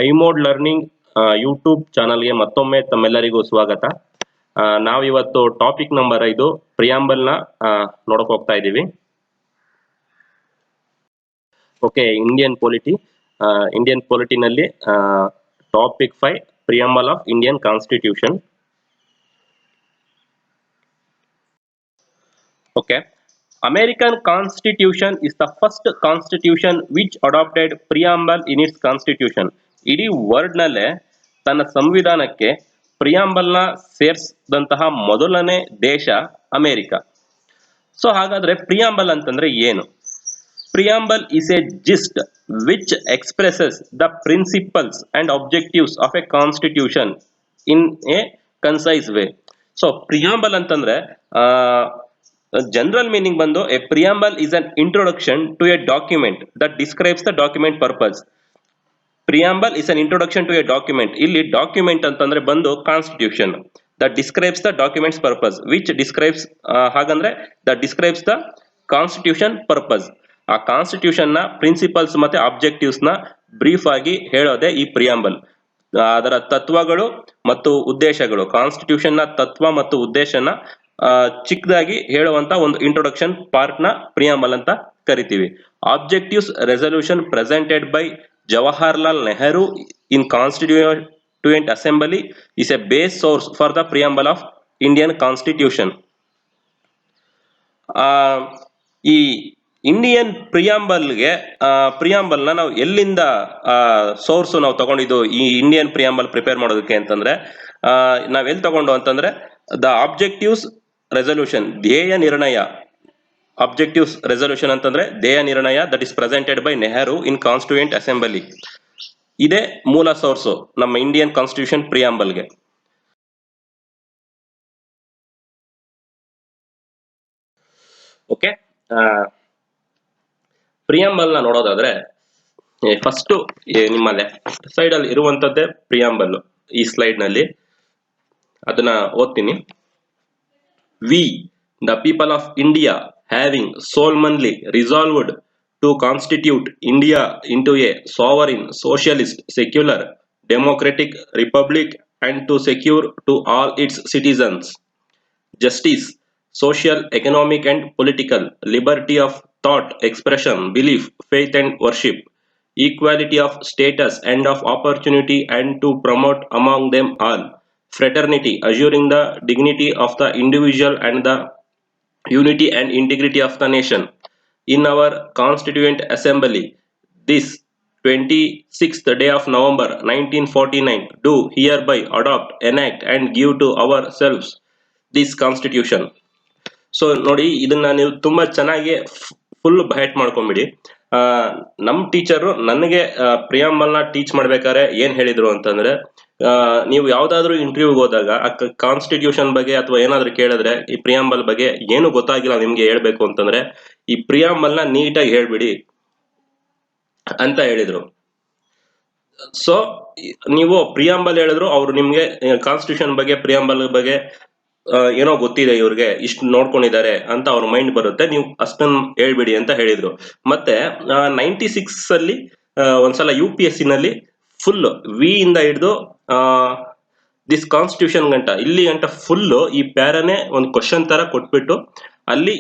ಐಮೋಡ್ learning YouTube ಚಾನಲ್ಗೆ ಮತ್ತೊಮ್ಮೆ ತಮ್ಮೆಲ್ಲರಿಗೂ ಸ್ವಾಗತ. ನಾವಿವತ್ತು ಟಾಪಿಕ್ ನಂಬರ್ 5 ಪ್ರಿಯಾಂಬಲ್ನ ನೋಡಕ್ ಹೋಗ್ತಾ ಇದ್ದೀವಿ. ಓಕೆ, ಇಂಡಿಯನ್ ಪೊಲಿಟಿನಲ್ಲಿ topic 5 preamble of Indian constitution. Okay, American Constitution is the first constitution which adopted preamble in its constitution. ಇಡೀ ವರ್ಲ್ಡ್ ನಲ್ಲೇ ತನ್ನ ಸಂವಿಧಾನಕ್ಕೆ ಪ್ರಿಯಾಂಬಲ್ ನ ಸೇರಿಸಿದಂತಹ ಮೊದಲನೇ ದೇಶ ಅಮೆರಿಕ. ಸೊ ಹಾಗಾದ್ರೆ ಪ್ರಿಯಾಂಬಲ್ ಅಂತಂದ್ರೆ ಏನು? Preamble is a gist which expresses the principles and objectives of a constitution in a concise way. So preamble ಅಂತಂದ್ರೆ ಜನರಲ್ ಮೀನಿಂಗ್ ಬಂದು A preamble is an introduction to a document that describes the document purpose. Preamble is an introduction to a document. ಇಲ್ಲಿ document ಅಂತಂದ್ರೆ ಬಂದು constitution. that describes the document's purpose, which describes ಹಾಗಂದ್ರೆ that describes the constitution purpose. ಆ constitution ನ principles ಮತ್ತೆ objectives ನ brief ಆಗಿ ಹೇಳೋದೇ ಈ ಪ್ರಿಯಾಂಬಲ್. ಅದರ ತತ್ವಗಳು ಮತ್ತು ಉದ್ದೇಶಗಳು, ಕಾನ್ಸ್ಟಿಟ್ಯೂಷನ್ ನ ತತ್ವ ಮತ್ತು ಉದ್ದೇಶನ ಚಿಕ್ಕದಾಗಿ ಹೇಳುವಂತ ಒಂದು ಇಂಟ್ರೊಡಕ್ಷನ್ ಪಾರ್ಟ್ ನ ಪ್ರಿಯಾಂಬಲ್ ಅಂತ ಕರಿತೀವಿ. Objectives resolution presented by Jawaharlal Nehru in constituent assembly is A base source for the preamble of Indian constitution. ಈ ಇಂಡಿಯನ್ ಪ್ರಿಯಾಂಬಲ್ ನ ನಾವು ಎಲ್ಲಿಂದ ಸೋರ್ಸ್ ನಾವು ತಗೊಂಡಿದ್ದು ಈ ಇಂಡಿಯನ್ ಪ್ರಿಯಾಂಬಲ್ ಪ್ರಿಪೇರ್ ಮಾಡೋದಕ್ಕೆ ಅಂತಂದ್ರೆ ನಾವೆಲ್ಲಿ ತಗೊಂಡು ಅಂತಂದ್ರೆ ದ ಆಬ್ಜೆಕ್ಟಿವ್ಸ್ ರೆಸಲ್ಯೂಷನ್, ಧ್ಯೇಯ ನಿರ್ಣಯ. ಆಬ್ಜೆಕ್ಟಿವ್ಸ್ ರೆಸಲ್ಯೂಷನ್ ಅಂತಂದ್ರೆ ಧ್ಯೇಯ ನಿರ್ಣಯ that is presented by Nehru in constituent assembly. ಇದೇ ಮೂಲ ಸೋರ್ಸು ನಮ್ಮ ಇಂಡಿಯನ್ ಕಾನ್ಸ್ಟಿಟ್ಯೂಷನ್ ಪ್ರಿಯಾಂಬಲ್ಗೆ. ಓಕೆ, ಪ್ರಿಯಾಂಬಲ್ ನ ನೋಡೋದಾದ್ರೆ ಫಸ್ಟ್ ನಿಮ್ಮ ಲೆಫ್ಟ್ ಸೈಡ್ ಅಲ್ಲಿ ಇರುವಂತದ್ದೇ ಪ್ರಿಯಾಂಬಲ್. ಈ ಸ್ಲೈಡ್ ನಲ್ಲಿ ಅದನ್ನ ಓದ್ತೀನಿ. We, the people of India, having solemnly resolved to constitute India into a sovereign, socialist, secular, democratic republic and to secure to all its citizens justice, social, economic and political, liberty of thought, expression, belief, faith and worship, equality of status and of opportunity, and to promote among them all fraternity, assuring the dignity of the individual and the unity and integrity of the nation. In our Constituent Assembly, this 26th day of November 1949, do hereby adopt, enact and give to ourselves this Constitution. So ನೋಡಿ, ಇದನ್ನ ನೀವು ತುಂಬಾ ಚೆನ್ನಾಗಿ full byte ಮಾಡ್ಕೊಂಬಿಡಿ. ನಮ್ teacher ನನಗೆ preamble ನ teach ಮಾಡ್ಬೇಕಾದ್ರೆ ಏನ್ ಹೇಳಿದ್ರು ಅಂತಂದ್ರೆ, ನೀವು ಯಾವ್ದಾದ್ರು ಇಂಟರ್ವ್ಯೂಗೆ ಹೋದಾಗ ಕಾನ್ಸ್ಟಿಟ್ಯೂಷನ್ ಬಗ್ಗೆ ಅಥವಾ ಏನಾದ್ರು ಕೇಳಿದ್ರೆ ಈ ಪ್ರಿಯಾಂಬಲ್ ಬಗ್ಗೆ ಏನು ಗೊತ್ತಾಗಿಲ್ಲ ನಿಮ್ಗೆ ಹೇಳ್ಬೇಕು ಅಂತಂದ್ರೆ ಈ ಪ್ರಿಯಾಂಬಲ್ ನ ನೀಟಾಗಿ ಹೇಳ್ಬಿಡಿ ಅಂತ ಹೇಳಿದ್ರು. ಸೊ ನೀವು ಪ್ರಿಯಾಂಬಲ್ ಹೇಳಿದ್ರು, ಅವ್ರು ನಿಮ್ಗೆ ಕಾನ್ಸ್ಟಿಟ್ಯೂಷನ್ ಬಗ್ಗೆ ಪ್ರಿಯಾಂಬಲ್ ಬಗ್ಗೆ ಏನೋ ಗೊತ್ತಿದೆ, ಇವ್ರಿಗೆ ಇಷ್ಟು ನೋಡ್ಕೊಂಡಿದ್ದಾರೆ ಅಂತ ಅವ್ರ ಮೈಂಡ್ ಬರುತ್ತೆ, ನೀವು ಅಷ್ಟನ್ನ ಹೇಳ್ಬಿಡಿ ಅಂತ ಹೇಳಿದ್ರು. ಮತ್ತೆ 96 ಅಲ್ಲಿ ಒಂದ್ಸಲ UPSC ನಲ್ಲಿ ಫುಲ್ ವಿ ಇಂದ ಹಿಡಿದು ದಿಸ್ ಕಾನ್ಸ್ಟಿಟ್ಯೂಷನ್ ಇಲ್ಲಿ ಗಂಟ ಫುಲ್ ಈ ಪ್ಯಾರನೆ ಒಂದು ಕ್ವಶನ್ ತರ ಕೊಟ್ಬಿಟ್ಟು ಅಲ್ಲಿ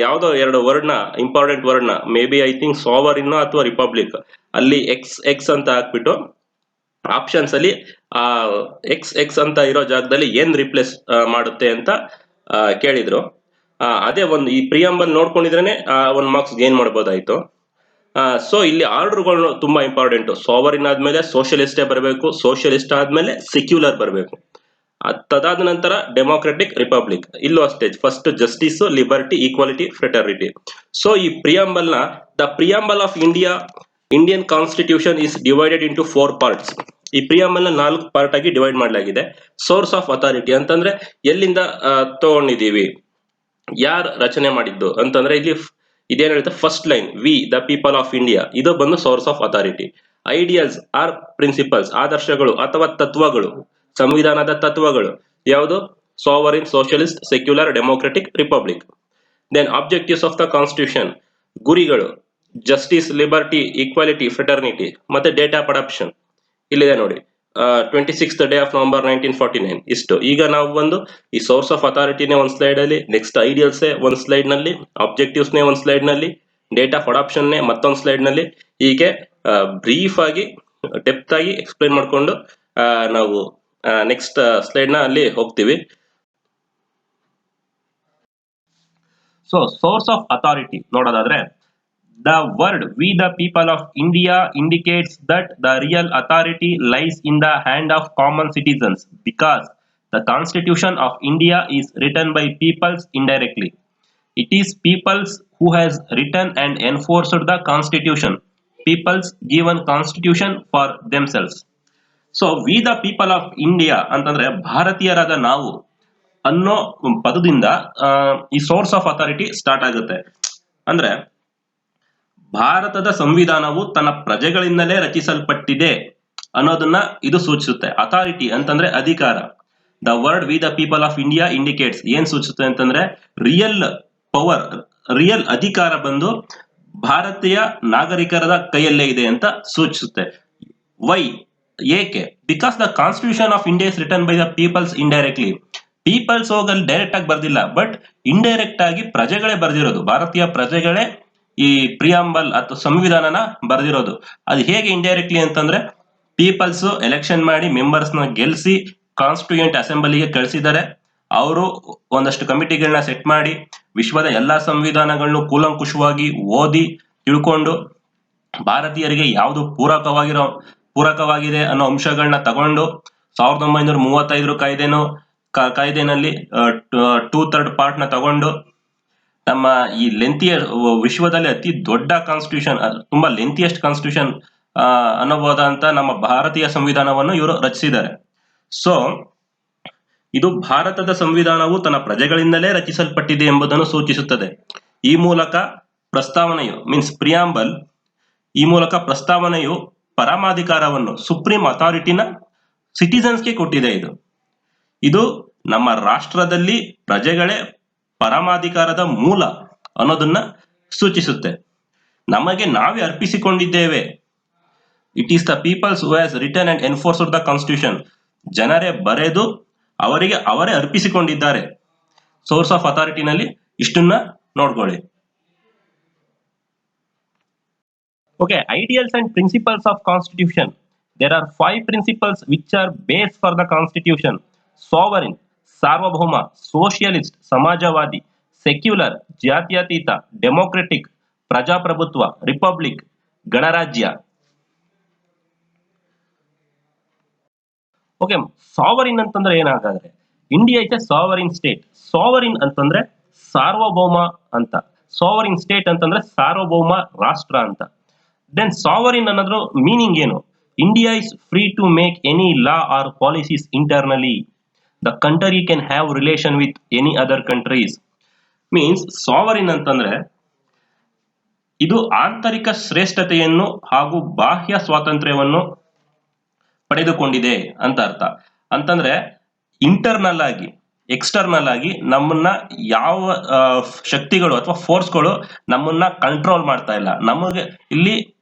ಯಾವ್ದೋ ಎರಡು ವರ್ಡ್ ನ, ಇಂಪಾರ್ಟೆಂಟ್ ವರ್ಡ್ ನ, may be I think sovereign ಅಥವಾ ರಿಪಬ್ಲಿಕ್, ಅಲ್ಲಿ ಎಕ್ಸ್ ಅಂತ ಹಾಕ್ಬಿಟ್ಟು ಆಪ್ಷನ್ಸ್ ಅಲ್ಲಿ ಎಕ್ಸ್ ಅಂತ ಇರೋ ಜಾಗದಲ್ಲಿ ಏನ್ ರಿಪ್ಲೇಸ್ ಮಾಡುತ್ತೆ ಅಂತ ಕೇಳಿದ್ರು. ಅದೇ ಒಂದು ಈ ಪ್ರಿಯಾಂಬಲ್ ನೋಡ್ಕೊಂಡಿದ್ರೇನೆ 1 ಮಾರ್ಕ್ಸ್ ಗೇನ್ ಮಾಡ್ಬೋದಾಯ್ತು. ಸೊ ಇಲ್ಲಿ ಆರ್ಡರ್ಗಳು ತುಂಬಾ ಇಂಪಾರ್ಟೆಂಟ್. ಸಾವರಿನ್ ಆದ್ಮೇಲೆ ಸೋಷಿಯಲಿಸ್ಟೇ ಬರಬೇಕು, ಸೋಷಿಯಲಿಸ್ಟ್ ಆದ್ಮೇಲೆ ಸೆಕ್ಯುಲರ್ ಬರಬೇಕು, ತದಾದ ನಂತರ ಡೆಮೋಕ್ರೆಟಿಕ್, ರಿಪಬ್ಲಿಕ್. ಇಲ್ಲೂ ಅಷ್ಟೇ, first justice, liberty, equality, fraternity. So ಈ ಪ್ರಿಯಾಂಬಲ್ ನ the preamble of Indian constitution is divided into 4 parts. ಈ ಪ್ರಿಯಾಂಬಲ್ ನ 4 ಪಾರ್ಟ್ ಆಗಿ ಡಿವೈಡ್ ಮಾಡಲಾಗಿದೆ. ಸೋರ್ಸ್ ಆಫ್ ಅಥಾರಿಟಿ ಅಂತಂದ್ರೆ ಎಲ್ಲಿಂದ ತಗೊಂಡಿದೀವಿ, ಯಾರು ರಚನೆ ಮಾಡಿದ್ದು ಅಂತಂದ್ರೆ ಇಲ್ಲಿ ಇದೇನ್ ಹೇಳುತ್ತೆ, first line we the people of India, ಇದು ಬಂದು source of authority. Ideas or principles, ಆದರ್ಶಗಳು ಅಥವಾ ತತ್ವಗಳು, ಸಂವಿಧಾನದ ತತ್ವಗಳು ಯಾವುದು, sovereign, socialist, secular, democratic, republic. Then objectives of the constitution, ಗುರಿಗಳು, ಜಸ್ಟಿಸ್, ಲಿಬರ್ಟಿ, ಈಕ್ವಾಲಿಟಿ, ಫ್ರೆಟರ್ನಿಟಿ, ಮತ್ತೆ ಡೇಟ್ ಆಫ್ ಅಡಾಪ್ಷನ್. ಇಲ್ಲಿದೆ ನೋಡಿ, 26th day of November 1949 ಇಷ್ಟು. ಈಗ ನಾವು ಬಂದು ಈ ಸೋರ್ಸ್ ಆಫ್ ಅಥಾರಿಟಿನೇ ಒಂದು ಸ್ಲೈಡ್ ಅಲ್ಲಿ, ನೆಕ್ಸ್ಟ್ ಐಡಿಯಲ್ಸೇ ಒಂದು ಸ್ಲೈಡ್ ನಲ್ಲಿ, ಆಬ್ಜೆಕ್ಟಿವ್ಸ್ನೇ ಒಂದು ಸ್ಲೈಡ್ ನಲ್ಲಿ, ಡೇಟ್ ಆಫ್ ಅಡಾಪ್ಷನ್ನೇ ಮತ್ತೊಂದು ಸ್ಲೈಡ್ ನಲ್ಲಿ, ಹೀಗೆ ಬ್ರೀಫ್ ಆಗಿ ಡೆಪ್ತ್ ಆಗಿ ಎಕ್ಸ್ಪ್ಲೈನ್ ಮಾಡ್ಕೊಂಡು ನಾವು ನೆಕ್ಸ್ಟ್ ಸ್ಲೈಡ್ ನ ಅಲ್ಲಿ ಹೋಗ್ತೀವಿ. ಸೊ ಸೋರ್ಸ್ ಆಫ್ ಅಥಾರಿಟಿ ನೋಡೋದಾದ್ರೆ, the word "we the people of India" indicates that the real authority lies in the hand of common citizens, because the Constitution of India is written by peoples indirectly. It is peoples who has written and enforced the Constitution. Peoples given Constitution for themselves. So we the people of India ಅಂತಂದ್ರೆ ಭಾರತೀಯರಾದ ನಾವು ಅನ್ನೋ ಪದದಿಂದ ಈ source of authority start ಆಗುತ್ತೆ. ಅಂದ್ರೆ ಭಾರತದ ಸಂವಿಧಾನವು ತನ್ನ ಪ್ರಜೆಗಳಿಂದಲೇ ರಚಿಸಲ್ಪಟ್ಟಿದೆ ಅನ್ನೋದನ್ನ ಇದು ಸೂಚಿಸುತ್ತೆ. ಅಥಾರಿಟಿ ಅಂತಂದ್ರೆ ಅಧಿಕಾರ. The word "V the people of India" indicates ಏನ್ ಸೂಚಿಸುತ್ತೆ ಅಂತಂದ್ರೆ, ರಿಯಲ್ ಪವರ್, ರಿಯಲ್ ಅಧಿಕಾರ ಬಂದು ಭಾರತೀಯ ನಾಗರಿಕರ ಕೈಯಲ್ಲೇ ಇದೆ ಅಂತ ಸೂಚಿಸುತ್ತೆ. ವೈ, ಏಕೆ? Because the constitution of India is written by the peoples indirectly. Peoples ಹೋಗಲ್ಲಿ ಡೈರೆಕ್ಟ್ ಆಗಿ ಬರ್ದಿಲ್ಲ, ಬಟ್ ಇಂಡೈರೆಕ್ಟ್ ಆಗಿ ಪ್ರಜೆಗಳೇ ಬರ್ದಿರೋದು, ಭಾರತೀಯ ಪ್ರಜೆಗಳೇ ಈ ಪ್ರಿಯಾಂಬಲ್ ಅಥವಾ ಸಂವಿಧಾನನ ಬರ್ದಿರೋದು. ಅದು ಹೇಗೆ ಇಂಡೈರೆಕ್ಟ್ಲಿ ಅಂತಂದ್ರೆ, ಪೀಪಲ್ಸ್ ಎಲೆಕ್ಷನ್ ಮಾಡಿ ಮೆಂಬರ್ಸ್ ನ ಗೆಲ್ಸಿ ಕಾನ್ಸ್ಟಿಟ್ಯೂಯೆಂಟ್ ಅಸೆಂಬ್ಲಿಗೆ ಕಳಿಸಿದ್ದಾರೆ. ಅವರು ಒಂದಷ್ಟು ಕಮಿಟಿಗಳನ್ನ ಸೆಟ್ ಮಾಡಿ ವಿಶ್ವದ ಎಲ್ಲಾ ಸಂವಿಧಾನಗಳನ್ನು ಕೂಲಂಕುಷವಾಗಿ ಓದಿ ತಿಳ್ಕೊಂಡು ಭಾರತೀಯರಿಗೆ ಯಾವುದು ಪೂರಕವಾಗಿದೆ ಅನ್ನೋ ಅಂಶಗಳನ್ನ ತಗೊಂಡು 1935 ಕಾಯ್ದೆನಲ್ಲಿ 2/3 ಪಾರ್ಟ್ ನ ತಗೊಂಡು ನಮ್ಮ ಈ ವಿಶ್ವದಲ್ಲಿ ಅತಿ ದೊಡ್ಡ ಕಾನ್ಸ್ಟಿಟ್ಯೂಷನ್, ತುಂಬಾ ಲೆಂತಿಯೆಸ್ಟ್ ಕಾನ್ಸ್ಟಿಟ್ಯೂಷನ್ ಅನ್ನಬಹುದಂತ ನಮ್ಮ ಭಾರತೀಯ ಸಂವಿಧಾನವನ್ನು ಇವರು ರಚಿಸಿದ್ದಾರೆ. ಸೊ ಇದು ಭಾರತದ ಸಂವಿಧಾನವು ತನ್ನ ಪ್ರಜೆಗಳಿಂದಲೇ ರಚಿಸಲ್ಪಟ್ಟಿದೆ ಎಂಬುದನ್ನು ಸೂಚಿಸುತ್ತದೆ. ಈ ಮೂಲಕ ಪ್ರಸ್ತಾವನೆಯು ಪ್ರಿಯಾಂಬಲ್, ಈ ಮೂಲಕ ಪ್ರಸ್ತಾವನೆಯು ಪರಮಾಧಿಕಾರವನ್ನು, ಸುಪ್ರೀಂ ಅಥಾರಿಟಿನ ಸಿಟಿಸನ್ಸ್ಗೆ ಕೊಟ್ಟಿದೆ. ಇದು ನಮ್ಮ ರಾಷ್ಟ್ರದಲ್ಲಿ ಪ್ರಜೆಗಳೇ ಪರಮಾಧಿಕಾರದ ಮೂಲ ಅನ್ನೋದನ್ನ ಸೂಚಿಸುತ್ತೆ. ನಮಗೆ ನಾವೇ ಅರ್ಪಿಸಿಕೊಂಡಿದ್ದೇವೆ. It is the peoples who has written and enforced the constitution. ಜನರೇ ಬರೆದು ಅವರಿಗೆ ಅವರೇ ಅರ್ಪಿಸಿಕೊಂಡಿದ್ದಾರೆ. ಸೋರ್ಸ್ ಆಫ್ ಅಥಾರಿಟಿನಲ್ಲಿ ಇಷ್ಟನ್ನ ನೋಡ್ಕೊಳ್ಳಿ. Okay, ideals and principles of constitution. There are 5 principles which are base for the constitution: sovereign, ಸಾರ್ವಭೌಮ, socialist, ಸಮಾಜವಾದಿ, secular, ಜಾತ್ಯತೀತ, democratic, ಪ್ರಜಾಪ್ರಭುತ್ವ, republic, ಗಣರಾಜ್ಯ. ಓಕೆ, ಸಾವರಿನ್ ಅಂತಂದ್ರೆ ಏನಾಗಾದ್ರೆ, India is a sovereign state. Sovereign ಅಂತಂದ್ರೆ ಸಾರ್ವಭೌಮ ಅಂತ, ಸಾವರಿನ್ ಸ್ಟೇಟ್ ಅಂತಂದ್ರೆ ಸಾರ್ವಭೌಮ ರಾಷ್ಟ್ರ ಅಂತ. ದೆನ್ ಸಾವರಿನ್ ಅನ್ನೋದ್ರ ಮೀನಿಂಗ್ ಏನು? India is free to make any law or policies internally. The country can have relation with any other countries. Means sovereign ಅಂತಂದ್ರೆ ಇದು ಆಂತರಿಕ ಶ್ರೇಷ್ಠತೆಯನ್ನು ಹಾಗೂ ಬಾಹ್ಯ ಸ್ವಾತಂತ್ರ್ಯವನ್ನು ಪಡೆದುಕೊಂಡಿದೆ ಅಂತ ಅರ್ಥ. ಅಂತಂದ್ರೆ ಇಂಟರ್ನಲ್ ಆಗಿ, ಎಕ್ಸ್ಟರ್ನಲ್ ಆಗಿ ನಮ್ಮನ್ನ ಯಾವ ಶಕ್ತಿಗಳು ಅಥವಾ ಫೋರ್ಸ್ಗಳು ನಮ್ಮನ್ನ ಕಂಟ್ರೋಲ್ ಮಾಡ್ತಾ ಇಲ್ಲ. ನಮಗೆ ಇಲ್ಲಿ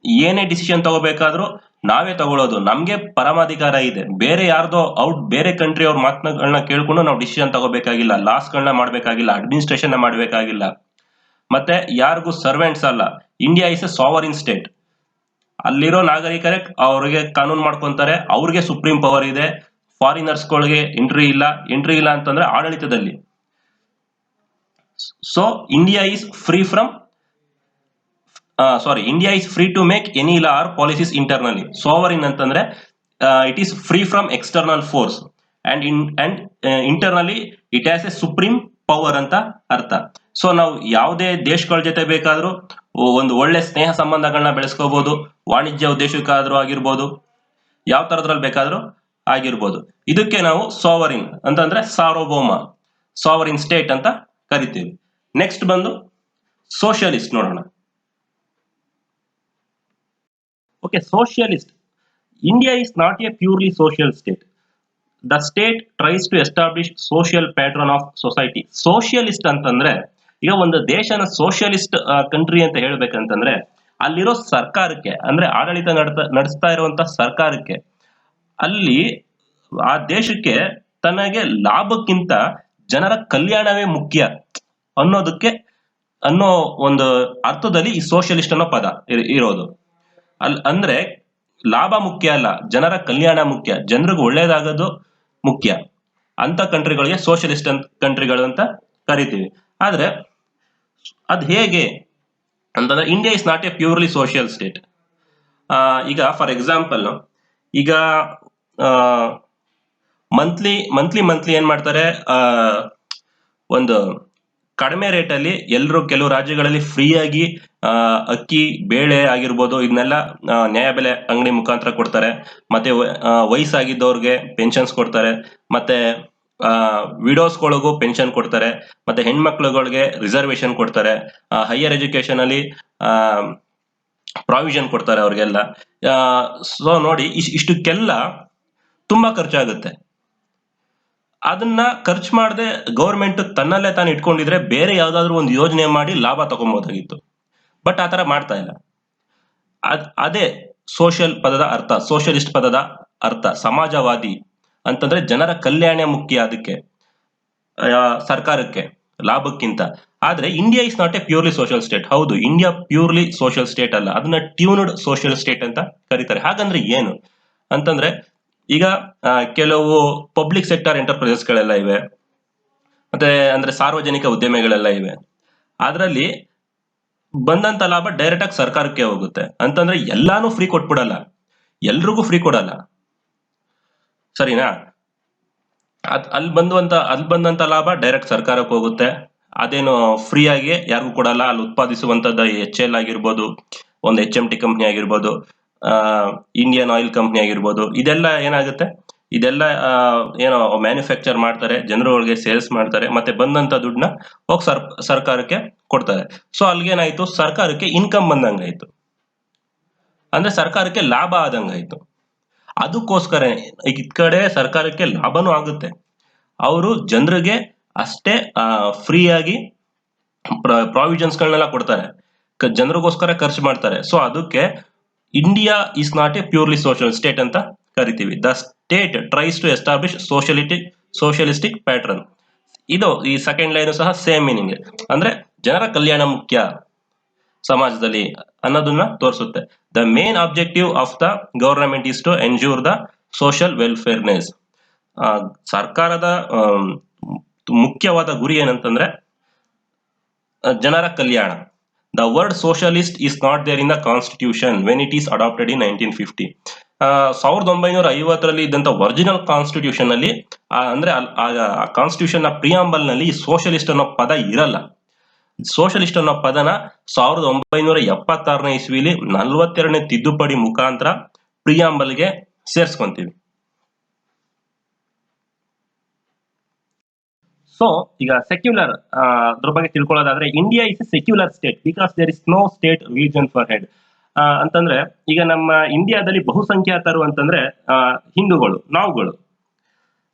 ಏನೇ ಡಿಸಿಷನ್ ತಗೋಬೇಕಾದ್ರೂ ನಾವೇ ತಗೊಳ್ಳೋದು, ನಮ್ಗೆ ಪರಮಾಧಿಕಾರ ಇದೆ. ಬೇರೆ ಯಾರ್ದೋ ಬೇರೆ ಕಂಟ್ರಿ ಅವ್ರ ಮಾತುಗಳನ್ನ ಕೇಳ್ಕೊಂಡು ನಾವು ಡಿಸಿಷನ್ ತಗೋಬೇಕಾಗಿಲ್ಲ, ಲಾಸ್ ಗಳನ್ನ ಮಾಡ್ಬೇಕಾಗಿಲ್ಲ, ಅಡ್ಮಿನಿಸ್ಟ್ರೇಷನ್ ಮಾಡ್ಬೇಕಾಗಿಲ್ಲ, ಮತ್ತೆ ಯಾರಿಗೂ ಸರ್ವೆಂಟ್ಸ್ ಅಲ್ಲ. India is a sovereign state. ಅಲ್ಲಿರೋ ನಾಗರಿಕರೇ ಅವ್ರಿಗೆ ಕಾನೂನು ಮಾಡ್ಕೊಂತಾರೆ, ಅವ್ರಿಗೆ ಸುಪ್ರೀಂ ಪವರ್ ಇದೆ. ಫಾರಿನರ್ಸ್ಗಳಿಗೆ ಎಂಟ್ರಿ ಇಲ್ಲ ಅಂತಂದ್ರೆ ಆಡಳಿತದಲ್ಲಿ. So India is free to make any law or policies internally. Sovereign ಅಂತಂದ್ರೆ it is free from external force and internally it has a supreme power ಅಂತ ಅರ್ಥ. ಸೊ ನಾವು ಯಾವುದೇ ದೇಶಗಳ ಜೊತೆ ಬೇಕಾದ್ರೂ ಒಂದು ಒಳ್ಳೆ ಸ್ನೇಹ ಸಂಬಂಧಗಳನ್ನ ಬೆಳೆಸ್ಕೋಬಹುದು. ವಾಣಿಜ್ಯ ಉದ್ದೇಶಕ್ಕಾದ್ರೂ ಆಗಿರ್ಬೋದು, ಯಾವ ತರದ್ರಲ್ಲಿ ಬೇಕಾದ್ರೂ ಆಗಿರ್ಬೋದು. ಇದಕ್ಕೆ ನಾವು ಸಾವರಿನ್ ಅಂತಂದ್ರೆ ಸಾರ್ವಭೌಮ, ಸಾವರಿನ್ ಸ್ಟೇಟ್ ಅಂತ ಕರಿತೀವಿ. ನೆಕ್ಸ್ಟ್ ಬಂದು ಸೋಷಿಯಲಿಸ್ಟ್ ನೋಡೋಣ. Okay, socialist. India is not a purely social state. The state tries to establish social pattern of society. Socialist ಅಂತಂದ್ರೆ, ಈಗ ಒಂದು ದೇಶನ ಸೋಷಿಯಲಿಸ್ಟ್ ಕಂಟ್ರಿ ಅಂತ ಹೇಳ್ಬೇಕಂತಂದ್ರೆ ಅಲ್ಲಿರೋ ಸರ್ಕಾರಕ್ಕೆ, ಅಂದ್ರೆ ಆಡಳಿತ ನಡೆಸ್ತಾ ಇರುವಂತ ಸರ್ಕಾರಕ್ಕೆ ಅಲ್ಲಿ ಆ ದೇಶಕ್ಕೆ ತನಗೆ ಲಾಭಕ್ಕಿಂತ ಜನರ ಕಲ್ಯಾಣವೇ ಮುಖ್ಯ ಅನ್ನೋದಕ್ಕೆ ಅನ್ನೋ ಒಂದು ಅರ್ಥದಲ್ಲಿ ಈ ಸೋಷಿಯಲಿಸ್ಟ್ ಅನ್ನೋ ಪದ ಇರೋದು. ಅಂದ್ರೆ ಲಾಭ ಮುಖ್ಯ ಅಲ್ಲ, ಜನರ ಕಲ್ಯಾಣ ಮುಖ್ಯ, ಜನರಿಗೆ ಒಳ್ಳೇದಾಗೋದು ಮುಖ್ಯ ಅಂತ ಕಂಟ್ರಿಗಳಿಗೆ ಸೋಷಿಯಲಿಸ್ಟ್ ಕಂಟ್ರಿಗಳು ಅಂತ ಕರಿತೀವಿ. ಆದ್ರೆ ಅದ್ ಹೇಗೆ ಅಂತಂದ್ರೆ India is not a purely social state. ಈಗ ಫಾರ್ ಎಕ್ಸಾಂಪಲ್, ಈಗ ಮಂತ್ಲಿ ಏನ್ ಮಾಡ್ತಾರೆ, ಒಂದು ಕಡಿಮೆ ರೇಟಲ್ಲಿ ಎಲ್ಲರೂ ಕೆಲವು ರಾಜ್ಯಗಳಲ್ಲಿ ಫ್ರೀಯಾಗಿ ಅಕ್ಕಿ ಬೇಳೆ ಆಗಿರ್ಬೋದು ಇದನ್ನೆಲ್ಲ ನ್ಯಾಯಬೆಲೆ ಅಂಗಡಿ ಮುಖಾಂತರ ಕೊಡ್ತಾರೆ. ಮತ್ತೆ ವಯಸ್ಸಾಗಿದ್ದವ್ರಿಗೆ ಪೆನ್ಷನ್ಸ್ ಕೊಡ್ತಾರೆ. ಮತ್ತೆ ವಿಡೋಸ್ಗಳಿಗೂ ಪೆನ್ಷನ್ ಕೊಡ್ತಾರೆ. ಮತ್ತೆ ಹೆಣ್ಮಕ್ಳುಗಳಿಗೆ ರಿಸರ್ವೇಶನ್ ಕೊಡ್ತಾರೆ. ಹೈಯರ್ ಎಜುಕೇಶನ್ ಅಲ್ಲಿ ಪ್ರಾವಿಷನ್ ಕೊಡ್ತಾರೆ ಅವ್ರಿಗೆಲ್ಲ. ಸೊ ನೋಡಿ, ಇಷ್ಟಕ್ಕೆಲ್ಲ ತುಂಬಾ ಖರ್ಚಾಗುತ್ತೆ. ಅದನ್ನ ಖರ್ಚು ಮಾಡದೆ ಗೌರ್ಮೆಂಟ್ ತನ್ನಲ್ಲೇ ತಾನು ಇಟ್ಕೊಂಡಿದ್ರೆ ಬೇರೆ ಯಾವ್ದಾದ್ರು ಒಂದು ಯೋಜನೆ ಮಾಡಿ ಲಾಭ ತಗೊಬೋದಾಗಿತ್ತು. ಬಟ್ ಆತರ ಮಾಡ್ತಾ ಇಲ್ಲ. ಅದೇ ಸೋಷಿಯಲ್ ಪದದ ಅರ್ಥ, ಸೋಷಿಯಲಿಸ್ಟ್ ಪದದ ಅರ್ಥ. ಸಮಾಜವಾದಿ ಅಂತಂದ್ರೆ ಜನರ ಕಲ್ಯಾಣ ಮುಖ್ಯ ಅದಕ್ಕೆ, ಸರ್ಕಾರಕ್ಕೆ ಲಾಭಕ್ಕಿಂತ. ಆದ್ರೆ India is not a purely social state. ಹೌದು, ಇಂಡಿಯಾ ಪ್ಯೂರ್ಲಿ ಸೋಷಿಯಲ್ ಸ್ಟೇಟ್ ಅಲ್ಲ, ಅದನ್ನ ಟ್ಯೂನ್ಡ್ ಸೋಷಿಯಲ್ ಸ್ಟೇಟ್ ಅಂತ ಕರೀತಾರೆ. ಹಾಗಂದ್ರೆ ಏನು ಅಂತಂದ್ರೆ, ಈಗ ಕೆಲವು ಪಬ್ಲಿಕ್ ಸೆಕ್ಟರ್ ಎಂಟರ್ಪ್ರೈಸಸ್ ಗಳೆಲ್ಲ ಇವೆ, ಮತ್ತೆ ಅಂದ್ರೆ ಸಾರ್ವಜನಿಕ ಉದ್ಯಮಿಗಳೆಲ್ಲ ಇವೆ. ಅದರಲ್ಲಿ ಬಂದಂತ ಲಾಭ ಡೈರೆಕ್ಟ್ ಆಗಿ ಸರ್ಕಾರಕ್ಕೆ ಹೋಗುತ್ತೆ. ಅಂತಂದ್ರೆ ಎಲ್ಲಾನು ಫ್ರೀ ಕೊಟ್ಬಿಡಲ್ಲ, ಎಲ್ರಿಗೂ ಫ್ರೀ ಕೊಡಲ್ಲ, ಸರಿನಾ? ಅಲ್ಲಿ ಬಂದಂತ ಲಾಭ ಡೈರೆಕ್ಟ್ ಸರ್ಕಾರಕ್ಕೆ ಹೋಗುತ್ತೆ. ಅದೇನು ಫ್ರೀ ಆಗಿ ಯಾರಿಗೂ ಕೊಡಲ್ಲ. ಅಲ್ಲಿ ಉತ್ಪಾದಿಸುವಂತದ್ದು HL ಆಗಿರ್ಬೋದು, ಒಂದು HMT ಕಂಪ್ನಿ ಆಗಿರ್ಬೋದು, ಇಂಡಿಯನ್ ಆಯಿಲ್ ಕಂಪ್ನಿ ಆಗಿರ್ಬೋದು, ಇದೆಲ್ಲ ಏನಾಗುತ್ತೆ, ಇದೆಲ್ಲ ಏನೋ ಮ್ಯಾನುಫ್ಯಾಕ್ಚರ್ ಮಾಡ್ತಾರೆ, ಜನರುಗಳಿಗೆ ಸೇಲ್ಸ್ ಮಾಡ್ತಾರೆ, ಮತ್ತೆ ಬಂದಂತ ದುಡ್ಡನ್ನ ಹೋಗಿ ಸರ್ಕಾರಕ್ಕೆ ಕೊಡ್ತಾರೆ. ಸೊ ಅಲ್ಲಿಗೇನಾಯ್ತು, ಸರ್ಕಾರಕ್ಕೆ ಇನ್ಕಮ್ ಬಂದಂಗಾಯ್ತು, ಅಂದ್ರೆ ಸರ್ಕಾರಕ್ಕೆ ಲಾಭ ಆದಂಗಾಯ್ತು. ಅದಕ್ಕೋಸ್ಕರ ಈ ಕಡೆ ಸರ್ಕಾರಕ್ಕೆ ಲಾಭನೂ ಆಗುತ್ತೆ, ಅವರು ಜನರಿಗೆ ಅಷ್ಟೇ ಫ್ರೀ ಆಗಿ ಪ್ರಾವಿಷನ್ಸ್ ಗಳನ್ನೆಲ್ಲ ಕೊಡ್ತಾರೆ, ಜನರಿಗೋಸ್ಕರ ಖರ್ಚು ಮಾಡ್ತಾರೆ. ಸೊ ಅದಕ್ಕೆ India is not a purely social state ಅಂತ ಕರಿತೀವಿ. The state tries to establish socialistic pattern. ಇದು ಈ ಸೆಕೆಂಡ್ ಲೈನ್ ಸಹ ಸೇಮ್ ಮೀನಿಂಗ್, ಅಂದ್ರೆ ಜನರ ಕಲ್ಯಾಣ ಮುಖ್ಯ ಸಮಾಜದಲ್ಲಿ ಅನ್ನೋದನ್ನ ತೋರಿಸುತ್ತೆ. The main objective of the government is to ensure the social welfareness. ಸರ್ಕಾರದ ಮುಖ್ಯವಾದ ಗುರಿ ಏನಂತಂದ್ರೆ ಜನರ ಕಲ್ಯಾಣ. The word socialist is not there in the constitution when it is adopted in 1950. 1950ರಲ್ಲಿ ಇದ್ದಂತ ಒರಿಜಿನಲ್ ಕಾನ್ಸ್ಟಿಟ್ಯೂಷನ್ ಅಲ್ಲಿ, ಅಂದ್ರೆ ಕಾನ್ಸ್ಟಿಟ್ಯೂಷನ್ ನ ಪ್ರಿಯಾಂಬಲ್ ನಲ್ಲಿ ಸೋಷಿಯಲಿಸ್ಟ್ ಅನ್ನೋ ಪದ ಇರಲ್ಲ. ಸೋಷಿಯಲಿಸ್ಟ್ ಅನ್ನೋ ಪದನ 1976ನೇ ಇಸ್ವಿಲಿ 42ನೇ ತಿದ್ದುಪಡಿ ಮುಖಾಂತರ ಪ್ರಿಯಾಂಬಲ್ಗೆ ಸೇರ್ಸ್ಕೊಂತೀವಿ. ಸೊ ಈಗ ಸೆಕ್ಯುಲರ್ ಅದ್ರ ಬಗ್ಗೆ ತಿಳ್ಕೊಳ್ಳೋದಾದ್ರೆ, India is a secular state because there is no state religion for head. ಅಂತಂದ್ರೆ ಈಗ ನಮ್ಮ ಇಂಡಿಯಾದಲ್ಲಿ ಬಹುಸಂಖ್ಯಾತರು ಅಂತಂದ್ರೆ ಹಿಂದೂಗಳು, ನಾವುಗಳು.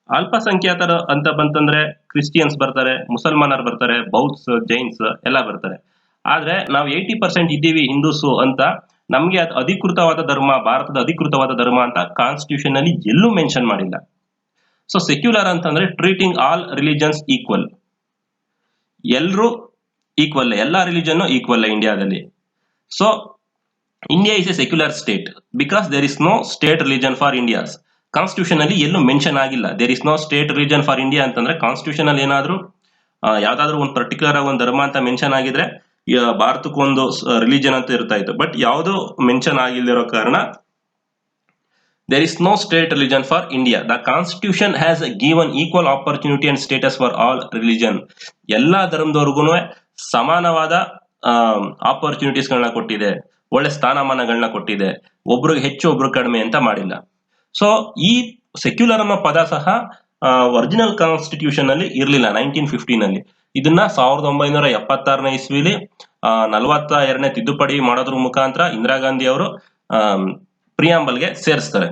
ಅಲ್ಪಸಂಖ್ಯಾತರು ಅಂತ ಬಂತಂದ್ರೆ ಕ್ರಿಶ್ಚಿಯನ್ಸ್ ಬರ್ತಾರೆ, ಮುಸಲ್ಮಾನರು ಬರ್ತಾರೆ, ಬೌದ್ಧs, ಜೈನ್ಸ್ ಎಲ್ಲ ಬರ್ತಾರೆ. ಆದ್ರೆ ನಾವು 80% ಇದ್ದೀವಿ ಹಿಂದೂಸು ಅಂತ, ನಮ್ಗೆ ಅದು ಅಧಿಕೃತವಾದ ಧರ್ಮ, ಭಾರತದ ಅಧಿಕೃತವಾದ ಧರ್ಮ ಅಂತ ಕಾನ್ಸ್ಟಿಟ್ಯೂಷನ್ ಅಲ್ಲಿ ಎಲ್ಲೂ ಮೆನ್ಷನ್ ಮಾಡಿಲ್ಲ. ಸೊ ಸೆಕ್ಯುಲರ್ ಅಂತಂದ್ರೆ ಟ್ರೀಟಿಂಗ್ ಆಲ್ ರಿಲಿಜನ್ಸ್ ಈಕ್ವಲ್. ಎಲ್ರು ಈಕ್ವಲ್, ಎಲ್ಲಾ ರಿಲಿಜನ್ ಈಕ್ವಲ್ ಇಂಡಿಯಾದಲ್ಲಿ. So India is a secular state because there is no state religion for India's. Constitution ಅಲ್ಲಿ ಎಲ್ಲೂ ಮೆನ್ಷನ್ ಆಗಿಲ್ಲ there is no state religion for India ಅಂತಂದ್ರೆ. Constitution ಅಲ್ಲಿ ಏನಾದ್ರು ಯಾವ್ದಾದ್ರು ಒಂದು ಪರ್ಟಿಕ್ಯುಲರ್ ಆಗಿ ಒಂದು ಧರ್ಮ ಅಂತ ಮೆನ್ಷನ್ ಆಗಿದ್ರೆ ಭಾರತಕ್ಕೆ ಒಂದು ರಿಲಿಜನ್ ಅಂತ ಇರ್ತಾ ಇತ್ತು. ಬಟ್ ಯಾವುದು ಮೆನ್ಷನ್ ಆಗಿಲ್ದಿರೋ ಕಾರಣ there is no state religion for India. The constitution has given equal opportunity and status for all religion. ಎಲ್ಲಾ ಧರ್ಮದವ್ರಿಗೂ ಸಮಾನವಾದ ಆಪರ್ಚುನಿಟೀಸ್ ಗಳನ್ನ ಕೊಟ್ಟಿದೆ, ಒಳ್ಳೆ ಸ್ಥಾನಮಾನಗಳನ್ನ ಕೊಟ್ಟಿದೆ, ಒಬ್ರಿಗೆ ಹೆಚ್ಚು ಒಬ್ರು ಕಡಿಮೆ ಅಂತ ಮಾಡಿಲ್ಲ. ಸೊ ಈ ಸೆಕ್ಯುಲರ್ ಅನ್ನೋ ಪದ ಸಹ ಒರಿಜಿನಲ್ ಕಾನ್ಸ್ಟಿಟ್ಯೂಷನ್ ಅಲ್ಲಿ ಇರ್ಲಿಲ್ಲ 1950ನಲ್ಲಿ. ಇದನ್ನ 1976ನೇ ಇಸ್ವಿಲಿ 42ನೇ ತಿದ್ದುಪಡಿ ಮಾಡೋದ್ರ ಮುಖಾಂತರ ಇಂದಿರಾ ಗಾಂಧಿ ಅವರು ಪ್ರಿಯಾಂಬಲ್ಗೆ ಸೇರಿಸ್ತಾರೆ.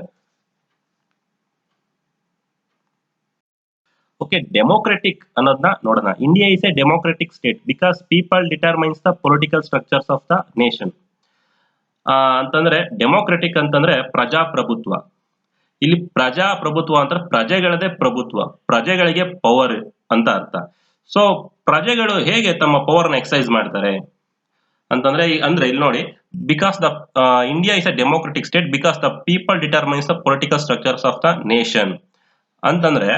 ಓಕೆ, ಡೆಮೋಕ್ರೆಟಿಕ್ ಅನ್ನೋದನ್ನ ನೋಡೋಣ. India is A democratic state because people determines the political structures of the nation. ಅಂತಂದ್ರೆ ಡೆಮೋಕ್ರೆಟಿಕ್ ಅಂತಂದ್ರೆ ಪ್ರಜಾಪ್ರಭುತ್ವ. ಇಲ್ಲಿ ಪ್ರಜಾಪ್ರಭುತ್ವ ಅಂತ ಪ್ರಜೆಗಳದೇ ಪ್ರಭುತ್ವ, ಪ್ರಜೆಗಳಿಗೆ ಪವರ್ ಅಂತ ಅರ್ಥ. ಸೊ ಪ್ರಜೆಗಳು ಹೇಗೆ ತಮ್ಮ ಪವರ್ ನ ಎಕ್ಸರ್ಸೈಸ್ ಮಾಡ್ತಾರೆ ಅಂತಂದ್ರೆ ಅಂದ್ರೆ ಇಲ್ಲಿ ನೋಡಿ, because the India is a democratic state because the people determines the political structures of the nation ಅಂತಂದ್ರೆ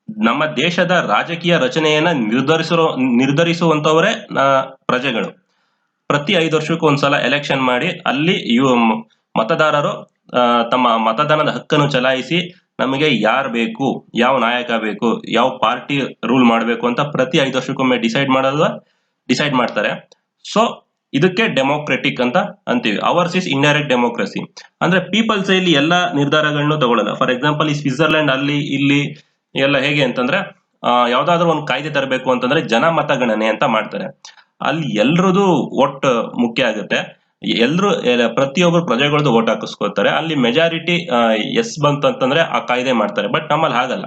ನಮ್ಮ ದೇಶದ ರಾಜಕೀಯ ರಚನೆಯನ್ನ ನಿರ್ಧರಿಸುವಂತವರೇ ಪ್ರಜೆಗಳು. ಪ್ರತಿ 5 ವರ್ಷಕ್ಕೂ ಒಂದ್ಸಲ ಎಲೆಕ್ಷನ್ ಮಾಡಿ ಅಲ್ಲಿ ಮತದಾರರು ತಮ್ಮ ಮತದಾನದ ಹಕ್ಕನ್ನು ಚಲಾಯಿಸಿ ನಮಗೆ ಯಾರು ಬೇಕು, ಯಾವ ನಾಯಕ ಬೇಕು, ಯಾವ ಪಾರ್ಟಿ ರೂಲ್ ಮಾಡಬೇಕು ಅಂತ ಪ್ರತಿ 5 ವರ್ಷಕ್ಕೊಮ್ಮೆ ಡಿಸೈಡ್ ಮಾಡ್ತಾರೆ. ಸೊ ಇದಕ್ಕೆ ಡೆಮೋಕ್ರೆಟಿಕ್ ಅಂತ ಅಂತೀವಿ. ಅವರ್ಸ್ ಇಸ್ ಇಂಡೈರೆಕ್ಟ್ ಡೆಮೋಕ್ರಸಿ ಅಂದ್ರೆ ಪೀಪಲ್ಸ್ ಇಲ್ಲಿ ಎಲ್ಲಾ ನಿರ್ಧಾರಗಳನ್ನು ತಗೊಳ್ಳಲ್ಲ. ಫಾರ್ ಎಕ್ಸಾಂಪಲ್ ಈ ಸ್ವಿಟ್ಜರ್ಲೆಂಡ್ ಅಲ್ಲಿ ಇಲ್ಲಿ ಎಲ್ಲ ಹೇಗೆ ಅಂತಂದ್ರೆ ಯಾವ್ದಾದ್ರು ಒಂದು ಕಾಯ್ದೆ ತರಬೇಕು ಅಂತಂದ್ರೆ ಜನ ಮತಗಣನೆ ಅಂತ ಮಾಡ್ತಾರೆ. ಅಲ್ಲಿ ಎಲ್ರದು ವೋಟ್ ಮುಖ್ಯ ಆಗುತ್ತೆ. ಪ್ರತಿಯೊಬ್ಬರು ಪ್ರಜೆಗಳದ್ದು ವೋಟ್ ಹಾಕಿಸ್ಕೊತಾರೆ. ಅಲ್ಲಿ ಮೆಜಾರಿಟಿ ಎಸ್ ಬಂತು ಅಂತಂದ್ರೆ ಆ ಕಾಯ್ದೆ ಮಾಡ್ತಾರೆ. ಬಟ್ ನಮ್ಮಲ್ಲಿ ಹಾಗಲ್ಲ.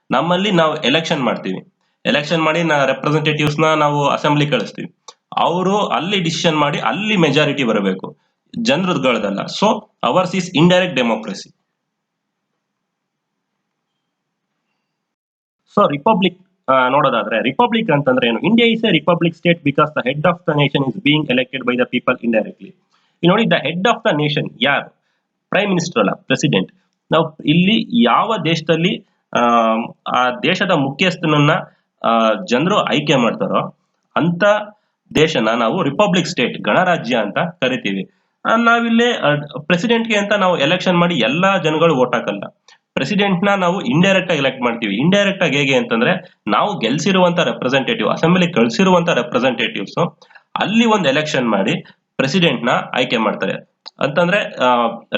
ನಮ್ಮಲ್ಲಿ ನಾವು ಎಲೆಕ್ಷನ್ ಮಾಡ್ತೀವಿ, ಎಲೆಕ್ಷನ್ ಮಾಡಿ ರೆಪ್ರೆಸೆಂಟೇಟಿವ್ಸ್ ನಾವು ಅಸೆಂಬ್ಲಿ ಕಳಿಸ್ತೀವಿ. ಅವರು ಅಲ್ಲಿ ಡಿಸಿಷನ್ ಮಾಡಿ ಅಲ್ಲಿ ಮೆಜಾರಿಟಿ ಬರಬೇಕು, ಜನರುಗಳದಲ್ಲ. So ours is indirect democracy. So republic ನೋಡೋದಾದ್ರೆ, ರಿಪಬ್ಲಿಕ್ ಅಂತಂದ್ರೆ ಏನು? India is a republic state because the head of the nation is being elected by the people indirectly. ನೋಡಿ, the head of the nation ಯಾರು? Prime minister ಅಲ್ಲ, president. ನಾವು ಇಲ್ಲಿ ಯಾವ ದೇಶದಲ್ಲಿ ಆ ದೇಶದ ಮುಖ್ಯಸ್ಥನನ್ನ ಜನರು ಆಯ್ಕೆ ಮಾಡ್ತಾರೋ ಅಂತ ದೇಶನ ನಾವು ರಿಪಬ್ಲಿಕ್ ಸ್ಟೇಟ್, ಗಣರಾಜ್ಯ ಅಂತ ಕರಿತೀವಿ. ನಾವಿಲ್ಲಿ ಪ್ರೆಸಿಡೆಂಟ್ಗೆ ಅಂತ ನಾವು ಎಲೆಕ್ಷನ್ ಮಾಡಿ ಎಲ್ಲಾ ಜನಗಳು ವೋಟ್ ಹಾಕಲ್ಲ. ಪ್ರೆಸಿಡೆಂಟ್ ನಾವು ಇಂಡೈರೆಕ್ಟ್ ಆಗಿ ಎಲೆಕ್ಟ್ ಮಾಡ್ತೀವಿ. ಇಂಡೈರೆಕ್ಟ್ ಆಗಿ ಹೇಗೆ ಅಂತಂದ್ರೆ, ನಾವು ಗೆಲ್ಸಿರುವಂತ ರೆಪ್ರೆಸೆಂಟೇಟಿವ್, ಅಸೆಂಬ್ಲಿ ಕಳ್ಸಿರುವಂತ ರೆಪ್ರೆಸೆಂಟೇಟಿವ್ಸ್ ಅಲ್ಲಿ ಒಂದು ಎಲೆಕ್ಷನ್ ಮಾಡಿ ಪ್ರೆಸಿಡೆಂಟ್ ನ ಆಯ್ಕೆ ಮಾಡ್ತಾರೆ. ಅಂತಂದ್ರೆ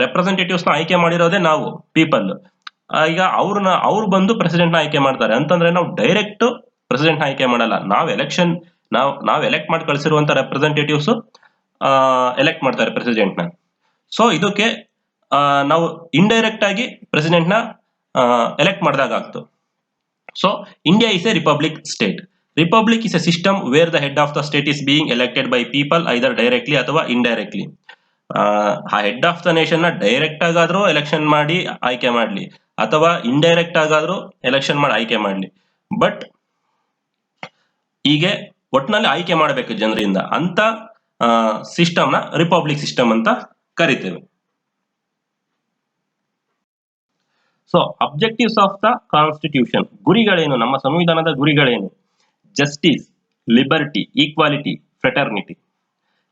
ರೆಪ್ರೆಸೆಂಟೇಟಿವ್ಸ್ ನ ಆಯ್ಕೆ ಮಾಡಿರೋದೇ ನಾವು ಪೀಪಲ್. ಈಗ ಅವ್ರು ಬಂದು ಪ್ರೆಸಿಡೆಂಟ್ ನ ಆಯ್ಕೆ ಮಾಡ್ತಾರೆ. ಅಂತಂದ್ರೆ ನಾವು ಡೈರೆಕ್ಟ್ ಪ್ರೆಸಿಡೆಂಟ್ ನ ಆಯ್ಕೆ ಮಾಡಲ್ಲ. ನಾವ್ ಎಲೆಕ್ಟ್ ಮಾಡಿ ಕಳ್ಸಿರುವಂತ ರೆಪ್ರೆಸೆಂಟೇಟಿವ್ಸ್ ಎಲೆಕ್ಟ್ ಮಾಡ್ತಾರೆ ಪ್ರೆಸಿಡೆಂಟ್ ನ. ಸೊ ಇದಕ್ಕೆ ನಾವು ಇಂಡೈರೆಕ್ಟ್ ಆಗಿ ಪ್ರೆಸಿಡೆಂಟ್ ನ ಎಲೆಕ್ಟ್ ಮಾಡಿದಾಗ ಆಗ್ತು. So India is a republic state. Republic is a system where the head of the state is being elected by people either directly ಅಥವಾ ಇಂಡೈರೆಕ್ಟ್ಲಿ. ಆ ಹೆಡ್ ಆಫ್ ದ ನೇಷನ್ ನ direct ಆಗಾದ್ರೂ election ಮಾಡಿ ಆಯ್ಕೆ ಮಾಡ್ಲಿ, ಅಥವಾ ಇಂಡೈರೆಕ್ಟ್ ಆಗಾದ್ರೂ ಎಲೆಕ್ಷನ್ ಮಾಡಿ ಆಯ್ಕೆ ಮಾಡ್ಲಿ. ಬಟ್ ಹೀಗೆ ಒಟ್ಟಿನಲ್ಲಿ ಆಯ್ಕೆ ಮಾಡಬೇಕು ಜನರಿಂದ ಅಂತ ಸಿಸ್ಟಮ್ ನ ರಿಪಬ್ಲಿಕ್ ಸಿಸ್ಟಮ್ ಅಂತ ಕರಿತೇವೆ. So objectives of the constitution, ಗುರಿಗಳೇನು? ನಮ್ಮ ಸಂವಿಧಾನದ ಗುರಿಗಳೇನು? Justice, liberty, equality, fraternity.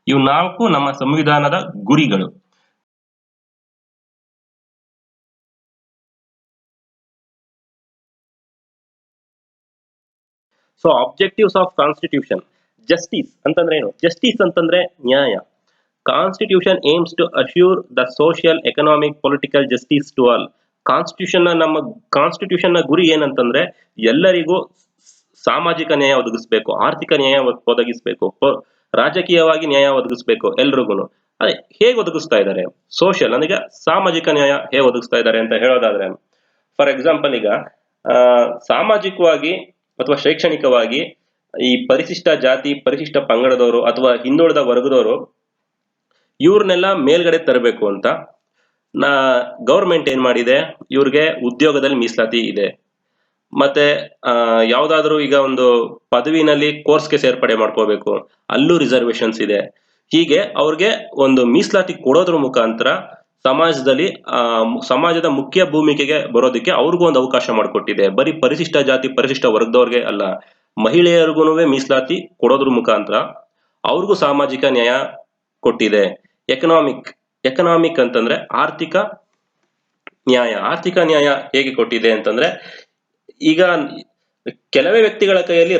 ಇವು 4 ನಮ್ಮ ಸಂವಿಧಾನದ ಗುರಿಗಳು. So objectives of constitution. Justice ಅಂತಂದ್ರೆ ಏನು? ಜಸ್ಟಿಸ್ ಅಂತಂದ್ರೆ ನ್ಯಾಯ. Constitution aims to assure the social, economic, political justice to all. ನಮ್ಮ ಕಾನ್ಸ್ಟಿಟ್ಯೂಷನ್ ನ ಗುರಿ ಏನಂತಂದ್ರೆ ಎಲ್ಲರಿಗೂ ಸಾಮಾಜಿಕ ನ್ಯಾಯ ಒದಗಿಸ್ಬೇಕು, ಆರ್ಥಿಕ ನ್ಯಾಯ ಒದಗಿಸ್ಬೇಕು, ರಾಜಕೀಯವಾಗಿ ನ್ಯಾಯ ಒದಗಿಸ್ಬೇಕು ಎಲ್ರಿಗೂ. ಅದೇ ಹೇಗೆ ಒದಗಿಸ್ತಾ ಇದ್ದಾರೆ? ಸೋಷಿಯಲ್ ಅಂದ್ರೆ ಸಾಮಾಜಿಕ ನ್ಯಾಯ ಹೇಗೆ ಒದಗಿಸ್ತಾ ಇದ್ದಾರೆ ಅಂತ ಹೇಳೋದಾದ್ರೆ, ಫಾರ್ ಎಕ್ಸಾಂಪಲ್ ಈಗ ಸಾಮಾಜಿಕವಾಗಿ ಅಥವಾ ಶೈಕ್ಷಣಿಕವಾಗಿ ಈ ಪರಿಶಿಷ್ಟ ಜಾತಿ, ಪರಿಶಿಷ್ಟ ಪಂಗಡದವರು ಅಥವಾ ಹಿಂದುಳಿದ ವರ್ಗದವರು ಇವ್ರನ್ನೆಲ್ಲ ಮೇಲ್ಗಡೆ ತರಬೇಕು ಅಂತ ಗೌರ್ಮೆಂಟ್ ಏನ್ ಮಾಡಿದೆ, ಇವ್ರಿಗೆ ಉದ್ಯೋಗದಲ್ಲಿ ಮೀಸಲಾತಿ ಇದೆ. ಮತ್ತೆ ಯಾವ್ದಾದ್ರು ಈಗ ಒಂದು ಪದವಿನಲ್ಲಿ ಕೋರ್ಸ್ಗೆ ಸೇರ್ಪಡೆ ಮಾಡ್ಕೋಬೇಕು, ಅಲ್ಲೂ ರಿಸರ್ವೇಶನ್ಸ್ ಇದೆ. ಹೀಗೆ ಅವ್ರಿಗೆ ಒಂದು ಮೀಸಲಾತಿ ಕೊಡೋದ್ರ ಮುಖಾಂತರ ಸಮಾಜದ ಮುಖ್ಯ ಭೂಮಿಕೆಗೆ ಬರೋದಕ್ಕೆ ಅವ್ರಿಗೂ ಒಂದು ಅವಕಾಶ ಮಾಡಿಕೊಟ್ಟಿದೆ. ಬರೀ ಪರಿಶಿಷ್ಟ ಜಾತಿ, ಪರಿಶಿಷ್ಟ ವರ್ಗದವ್ರಿಗೆ ಅಲ್ಲ, ಮಹಿಳೆಯರಿಗೂ ಮೀಸಲಾತಿ ಕೊಡೋದ್ರ ಮುಖಾಂತರ ಅವ್ರಿಗೂ ಸಾಮಾಜಿಕ ನ್ಯಾಯ ಕೊಟ್ಟಿದೆ. ಎಕನಾಮಿಕ್ ಅಂತಂದ್ರೆ ಆರ್ಥಿಕ ನ್ಯಾಯ. ಆರ್ಥಿಕ ನ್ಯಾಯ ಹೇಗೆ ಕೊಟ್ಟಿದೆ ಅಂತಂದ್ರೆ, ಈಗ ಕೆಲವೇ ವ್ಯಕ್ತಿಗಳ ಕೈಯಲ್ಲಿ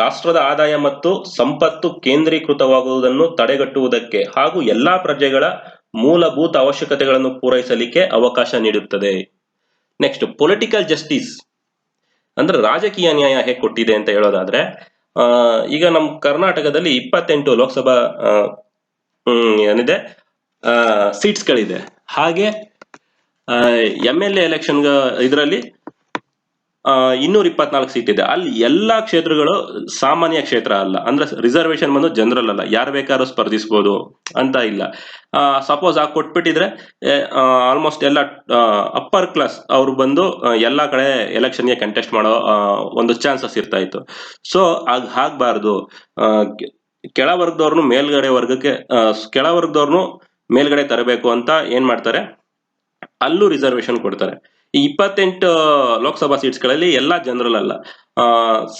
ರಾಷ್ಟ್ರದ ಆದಾಯ ಮತ್ತು ಸಂಪತ್ತು ಕೇಂದ್ರೀಕೃತವಾಗುವುದನ್ನು ತಡೆಗಟ್ಟುವುದಕ್ಕೆ ಹಾಗೂ ಎಲ್ಲಾ ಪ್ರಜೆಗಳ ಮೂಲಭೂತ ಅವಶ್ಯಕತೆಗಳನ್ನು ಪೂರೈಸಲಿಕ್ಕೆ ಅವಕಾಶ ನೀಡುತ್ತದೆ. ನೆಕ್ಸ್ಟ್ ಪೊಲಿಟಿಕಲ್ ಜಸ್ಟಿಸ್ ಅಂದ್ರೆ ರಾಜಕೀಯ ನ್ಯಾಯ ಹೇಗೆ ಕೊಟ್ಟಿದೆ ಅಂತ ಹೇಳೋದಾದ್ರೆ, ಈಗ ನಮ್ಮ ಕರ್ನಾಟಕದಲ್ಲಿ 28 ಲೋಕಸಭಾ ಏನಿದೆ ಸೀಟ್ಸ್ ಗಳಿದೆ. ಹಾಗೆ MLA ಎಲೆಕ್ಷನ್ ಇದರಲ್ಲಿ 224 ಸೀಟ್ ಇದೆ. ಅಲ್ಲಿ ಎಲ್ಲಾ ಕ್ಷೇತ್ರಗಳು ಸಾಮಾನ್ಯ ಕ್ಷೇತ್ರ ಅಲ್ಲ, ಅಂದ್ರೆ ರಿಸರ್ವೇಶನ್ ಬಂದು ಜನರಲ್ ಅಲ್ಲ, ಯಾರು ಬೇಕಾದ್ರೂ ಸ್ಪರ್ಧಿಸಬಹುದು ಅಂತ ಇಲ್ಲ. ಸಪೋಸ್ ಕೊಟ್ಬಿಟ್ಟಿದ್ರೆ ಆಲ್ಮೋಸ್ಟ್ ಎಲ್ಲ ಅಪ್ಪರ್ ಕ್ಲಾಸ್ ಅವ್ರು ಬಂದು ಎಲ್ಲಾ ಕಡೆ ಎಲೆಕ್ಷನ್ಗೆ ಕಂಟೆಸ್ಟ್ ಮಾಡೋ ಒಂದು ಚಾನ್ಸಸ್ ಇರ್ತಾ ಇತ್ತು. ಸೊ ಆಗ್ಬಾರ್ದು, ಕೆಳವರ್ಗದವ್ರನ್ನು ಮೇಲ್ಗಡೆ ವರ್ಗಕ್ಕೆ, ಕೆಳವರ್ಗದವ್ರನ್ನು ಮೇಲ್ಗಡೆ ತರಬೇಕು ಅಂತ ಏನ್ ಮಾಡ್ತಾರೆ, ಅಲ್ಲೂ ರಿಸರ್ವೇಶನ್ ಕೊಡ್ತಾರೆ. ಈ 28 ಲೋಕಸಭಾ ಸೀಟ್ಸ್ ಗಳಲ್ಲಿ ಎಲ್ಲಾ ಜನರಲ್ ಅಲ್ಲ,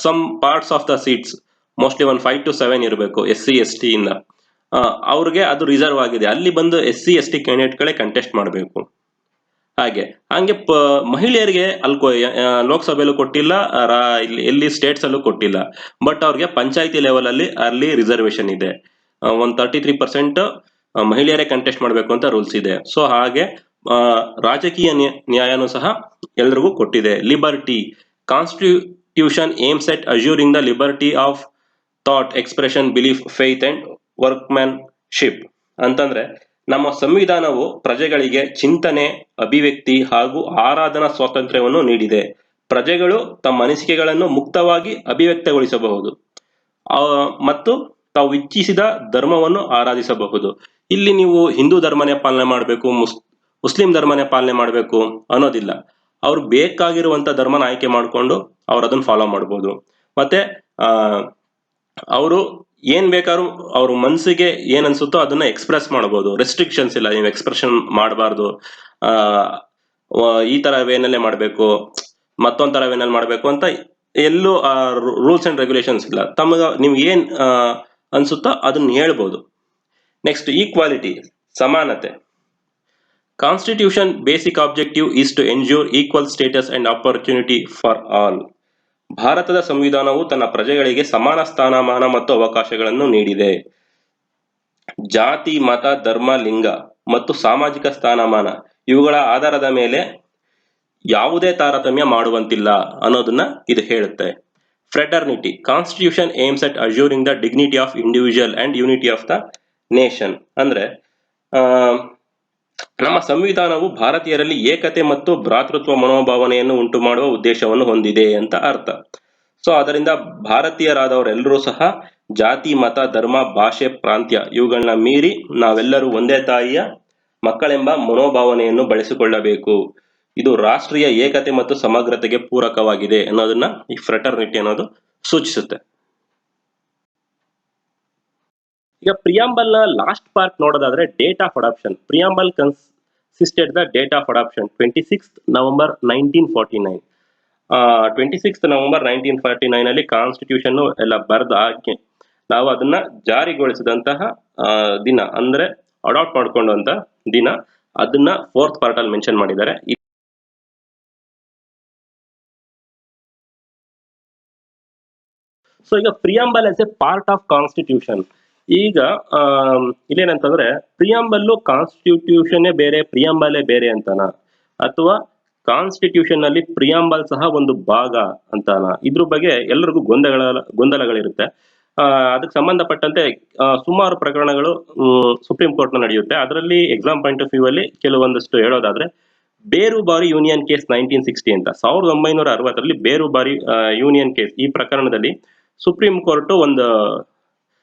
some parts of the seats mostly ಒಂದು 5 to 7 ಇರಬೇಕು SC ST ಇಂದ, ಅವ್ರಿಗೆ ಅದು ರಿಸರ್ವ್ ಆಗಿದೆ. ಅಲ್ಲಿ ಬಂದು SC ST ಕ್ಯಾಂಡಿಡೇಟ್ಗಳೇ ಕಂಟೆಸ್ಟ್ ಮಾಡಬೇಕು. ಹಂಗೆ ಮಹಿಳೆಯರಿಗೆ ಲೋಕಸಭೆಯಲ್ಲೂ ಕೊಟ್ಟಿಲ್ಲ, ಎಲ್ಲಿ ಸ್ಟೇಟ್ಸ್ ಅಲ್ಲೂ ಕೊಟ್ಟಿಲ್ಲ. ಬಟ್ ಅವ್ರಿಗೆ ಪಂಚಾಯತಿ ಲೆವೆಲ್ ಅಲ್ಲಿ ರಿಸರ್ವೇಶನ್ ಇದೆ. ಒಂದು 33% ಮಹಿಳೆಯರೇ ಕಂಟೆಸ್ಟ್ ಮಾಡಬೇಕು ಅಂತ ರೂಲ್ಸ್ ಇದೆ. ಸೊ ಹಾಗೆ ರಾಜಕೀಯ ನ್ಯಾಯನೂ ಸಹ ಎಲ್ರಿಗೂ ಕೊಟ್ಟಿದೆ. Liberty, constitution aims at assuring the liberty of thought, expression, belief, faith and workmanship. ಅಂತಂದ್ರೆ ನಮ್ಮ ಸಂವಿಧಾನವು ಪ್ರಜೆಗಳಿಗೆ ಚಿಂತನೆ, ಅಭಿವ್ಯಕ್ತಿ ಹಾಗೂ ಆರಾಧನಾ ಸ್ವಾತಂತ್ರ್ಯವನ್ನು ನೀಡಿದೆ. ಪ್ರಜೆಗಳು ತಮ್ಮ ಅನಿಸಿಕೆಗಳನ್ನು ಮುಕ್ತವಾಗಿ ಅಭಿವ್ಯಕ್ತಗೊಳಿಸಬಹುದು ಮತ್ತು ತಾವು ಇಚ್ಛಿಸಿದ ಧರ್ಮವನ್ನು ಆರಾಧಿಸಬಹುದು. ಇಲ್ಲಿ ನೀವು ಹಿಂದೂ ಧರ್ಮನೇ ಪಾಲನೆ ಮಾಡಬೇಕು, ಮುಸ್ಲಿಂ ಧರ್ಮನೇ ಪಾಲನೆ ಮಾಡಬೇಕು ಅನ್ನೋದಿಲ್ಲ. ಅವ್ರು ಬೇಕಾಗಿರುವಂತ ಧರ್ಮನ ಆಯ್ಕೆ ಮಾಡಿಕೊಂಡು ಅವ್ರು ಅದನ್ನ ಫಾಲೋ ಮಾಡ್ಬೋದು. ಮತ್ತೆ ಅವರು ಏನ್ ಬೇಕಾದ್ರೂ ಅವ್ರ ಮನ್ಸಿಗೆ ಏನ್ ಅನ್ಸುತ್ತೋ ಅದನ್ನ ಎಕ್ಸ್ಪ್ರೆಸ್ ಮಾಡಬಹುದು. ರೆಸ್ಟ್ರಿಕ್ಷನ್ಸ್ ಇಲ್ಲ, ನೀವು ಎಕ್ಸ್ಪ್ರೆಷನ್ ಮಾಡಬಾರ್ದು, ಈ ತರ ವೇನಲ್ಲೇ ಮಾಡ್ಬೇಕು, ಮತ್ತೊಂದ್ ತರ ವೇನಲ್ಲಿ ಮಾಡ್ಬೇಕು ಅಂತ ಎಲ್ಲೂ ರೂಲ್ಸ್ ಅಂಡ್ ರೆಗ್ಯುಲೇಷನ್ಸ್ ಇಲ್ಲ. ನಿಮ್ಗೆ ಏನ್ ಅನ್ಸುತ್ತೋ ಅದನ್ನ ಹೇಳ್ಬೋದು. ನೆಕ್ಸ್ಟ್, ಈಕ್ವಾಲಿಟಿ, ಸಮಾನತೆ. Constitution basic objective is to ensure equal status and opportunity for all. ಭಾರತದ ಸಂವಿಧಾನವು ತನ್ನ ಪ್ರಜೆಗಳಿಗೆ ಸಮಾನ ಸ್ಥಾನಮಾನ ಮತ್ತು ಅವಕಾಶಗಳನ್ನು ನೀಡಿದೆ. ಜಾತಿ, ಮತ, ಧರ್ಮ, ಲಿಂಗ ಮತ್ತು ಸಾಮಾಜಿಕ ಸ್ಥಾನಮಾನ ಇವುಗಳ ಆಧಾರದ ಮೇಲೆ ಯಾವುದೇ ತಾರತಮ್ಯ ಮಾಡುವಂತಿಲ್ಲ ಅನ್ನೋದನ್ನ ಇದು ಹೇಳುತ್ತೆ. Fraternity, constitution aims at assuring the dignity of individual and unity of the nation. ಅಂದ್ರೆ ನಮ್ಮ ಸಂವಿಧಾನವು ಭಾರತೀಯರಲ್ಲಿ ಏಕತೆ ಮತ್ತು ಭ್ರಾತೃತ್ವ ಮನೋಭಾವನೆಯನ್ನು ಉಂಟು ಮಾಡುವ ಉದ್ದೇಶವನ್ನು ಹೊಂದಿದೆ ಅಂತ ಅರ್ಥ. ಸೊ ಅದರಿಂದ ಭಾರತೀಯರಾದವರೆಲ್ಲರೂ ಸಹ ಜಾತಿ, ಮತ, ಧರ್ಮ, ಭಾಷೆ, ಪ್ರಾಂತ್ಯ ಇವುಗಳನ್ನ ಮೀರಿ ನಾವೆಲ್ಲರೂ ಒಂದೇ ತಾಯಿಯ ಮಕ್ಕಳೆಂಬ ಮನೋಭಾವನೆಯನ್ನು ಬೆಳೆಸಿಕೊಳ್ಳಬೇಕು. ಇದು ರಾಷ್ಟ್ರೀಯ ಏಕತೆ ಮತ್ತು ಸಮಗ್ರತೆಗೆ ಪೂರಕವಾಗಿದೆ ಅನ್ನೋದನ್ನ ಈ ಫ್ರೆಟರ್ನಿಟಿ ಅನ್ನೋದು ಸೂಚಿಸುತ್ತೆ. ಈಗ ಪ್ರಿಯಾಂಬಲ್ ನ ಲಾಸ್ಟ್ ಪಾರ್ಟ್ ನೋಡೋದಾದ್ರೆ date of adoption. Preamble consisted the date of adoption 26th November 1949. 26th November 1949 ಅಲ್ಲಿ ಕಾನ್ಸ್ಟಿಟ್ಯೂಷನ್ ಎಲ್ಲ ಬರೆದ ಹಾಕಿ ನಾವು ಅದನ್ನ ಜಾರಿಗೊಳಿಸಿದಂತಹ ದಿನ, ಅಂದ್ರೆ ಅಡಾಪ್ಟ್ ಮಾಡ್ಕೊಂಡಂತ ದಿನ, ಅದನ್ನ 4th ಪಾರ್ಟ್ ಅಲ್ಲಿ ಮೆನ್ಷನ್ ಮಾಡಿದ್ದಾರೆ. ಸೊ ಈಗ preamble as a part of constitution. ಈಗ ಇಲ್ಲೇನಂತಂದ್ರೆ ಪ್ರಿಯಾಂಬಲ್ಲು ಕಾನ್ಸ್ಟಿಟ್ಯೂಷನ್ನೇ ಬೇರೆ, ಪ್ರಿಯಾಂಬಲೇ ಬೇರೆ ಅಂತನಾ, ಅಥವಾ ಕಾನ್ಸ್ಟಿಟ್ಯೂಷನ್ ನಲ್ಲಿ ಪ್ರಿಯಾಂಬಲ್ ಸಹ ಒಂದು ಭಾಗ ಅಂತಾನ? ಇದ್ರ ಬಗ್ಗೆ ಎಲ್ಲರಿಗೂ ಗೊಂದಲಗಳಿರುತ್ತೆ. ಅದಕ್ಕೆ ಸಂಬಂಧಪಟ್ಟಂತೆ ಸುಮಾರು ಪ್ರಕರಣಗಳು ಸುಪ್ರೀಂ ಕೋರ್ಟ್ ನ ನಡೆಯುತ್ತೆ. ಅದರಲ್ಲಿ ಎಕ್ಸಾಮ್ ಪಾಯಿಂಟ್ ಆಫ್ ವ್ಯೂ ಅಲ್ಲಿ ಕೆಲವೊಂದಷ್ಟು ಹೇಳೋದಾದ್ರೆ, ಬೇರುಬಾರಿ ಯೂನಿಯನ್ ಕೇಸ್ 1960 ಅಂತ 1960ರಲ್ಲಿ ಬೇರುಬಾರಿ ಯೂನಿಯನ್ ಕೇಸ್, ಈ ಪ್ರಕರಣದಲ್ಲಿ ಸುಪ್ರೀಂ ಕೋರ್ಟ್ ಒಂದು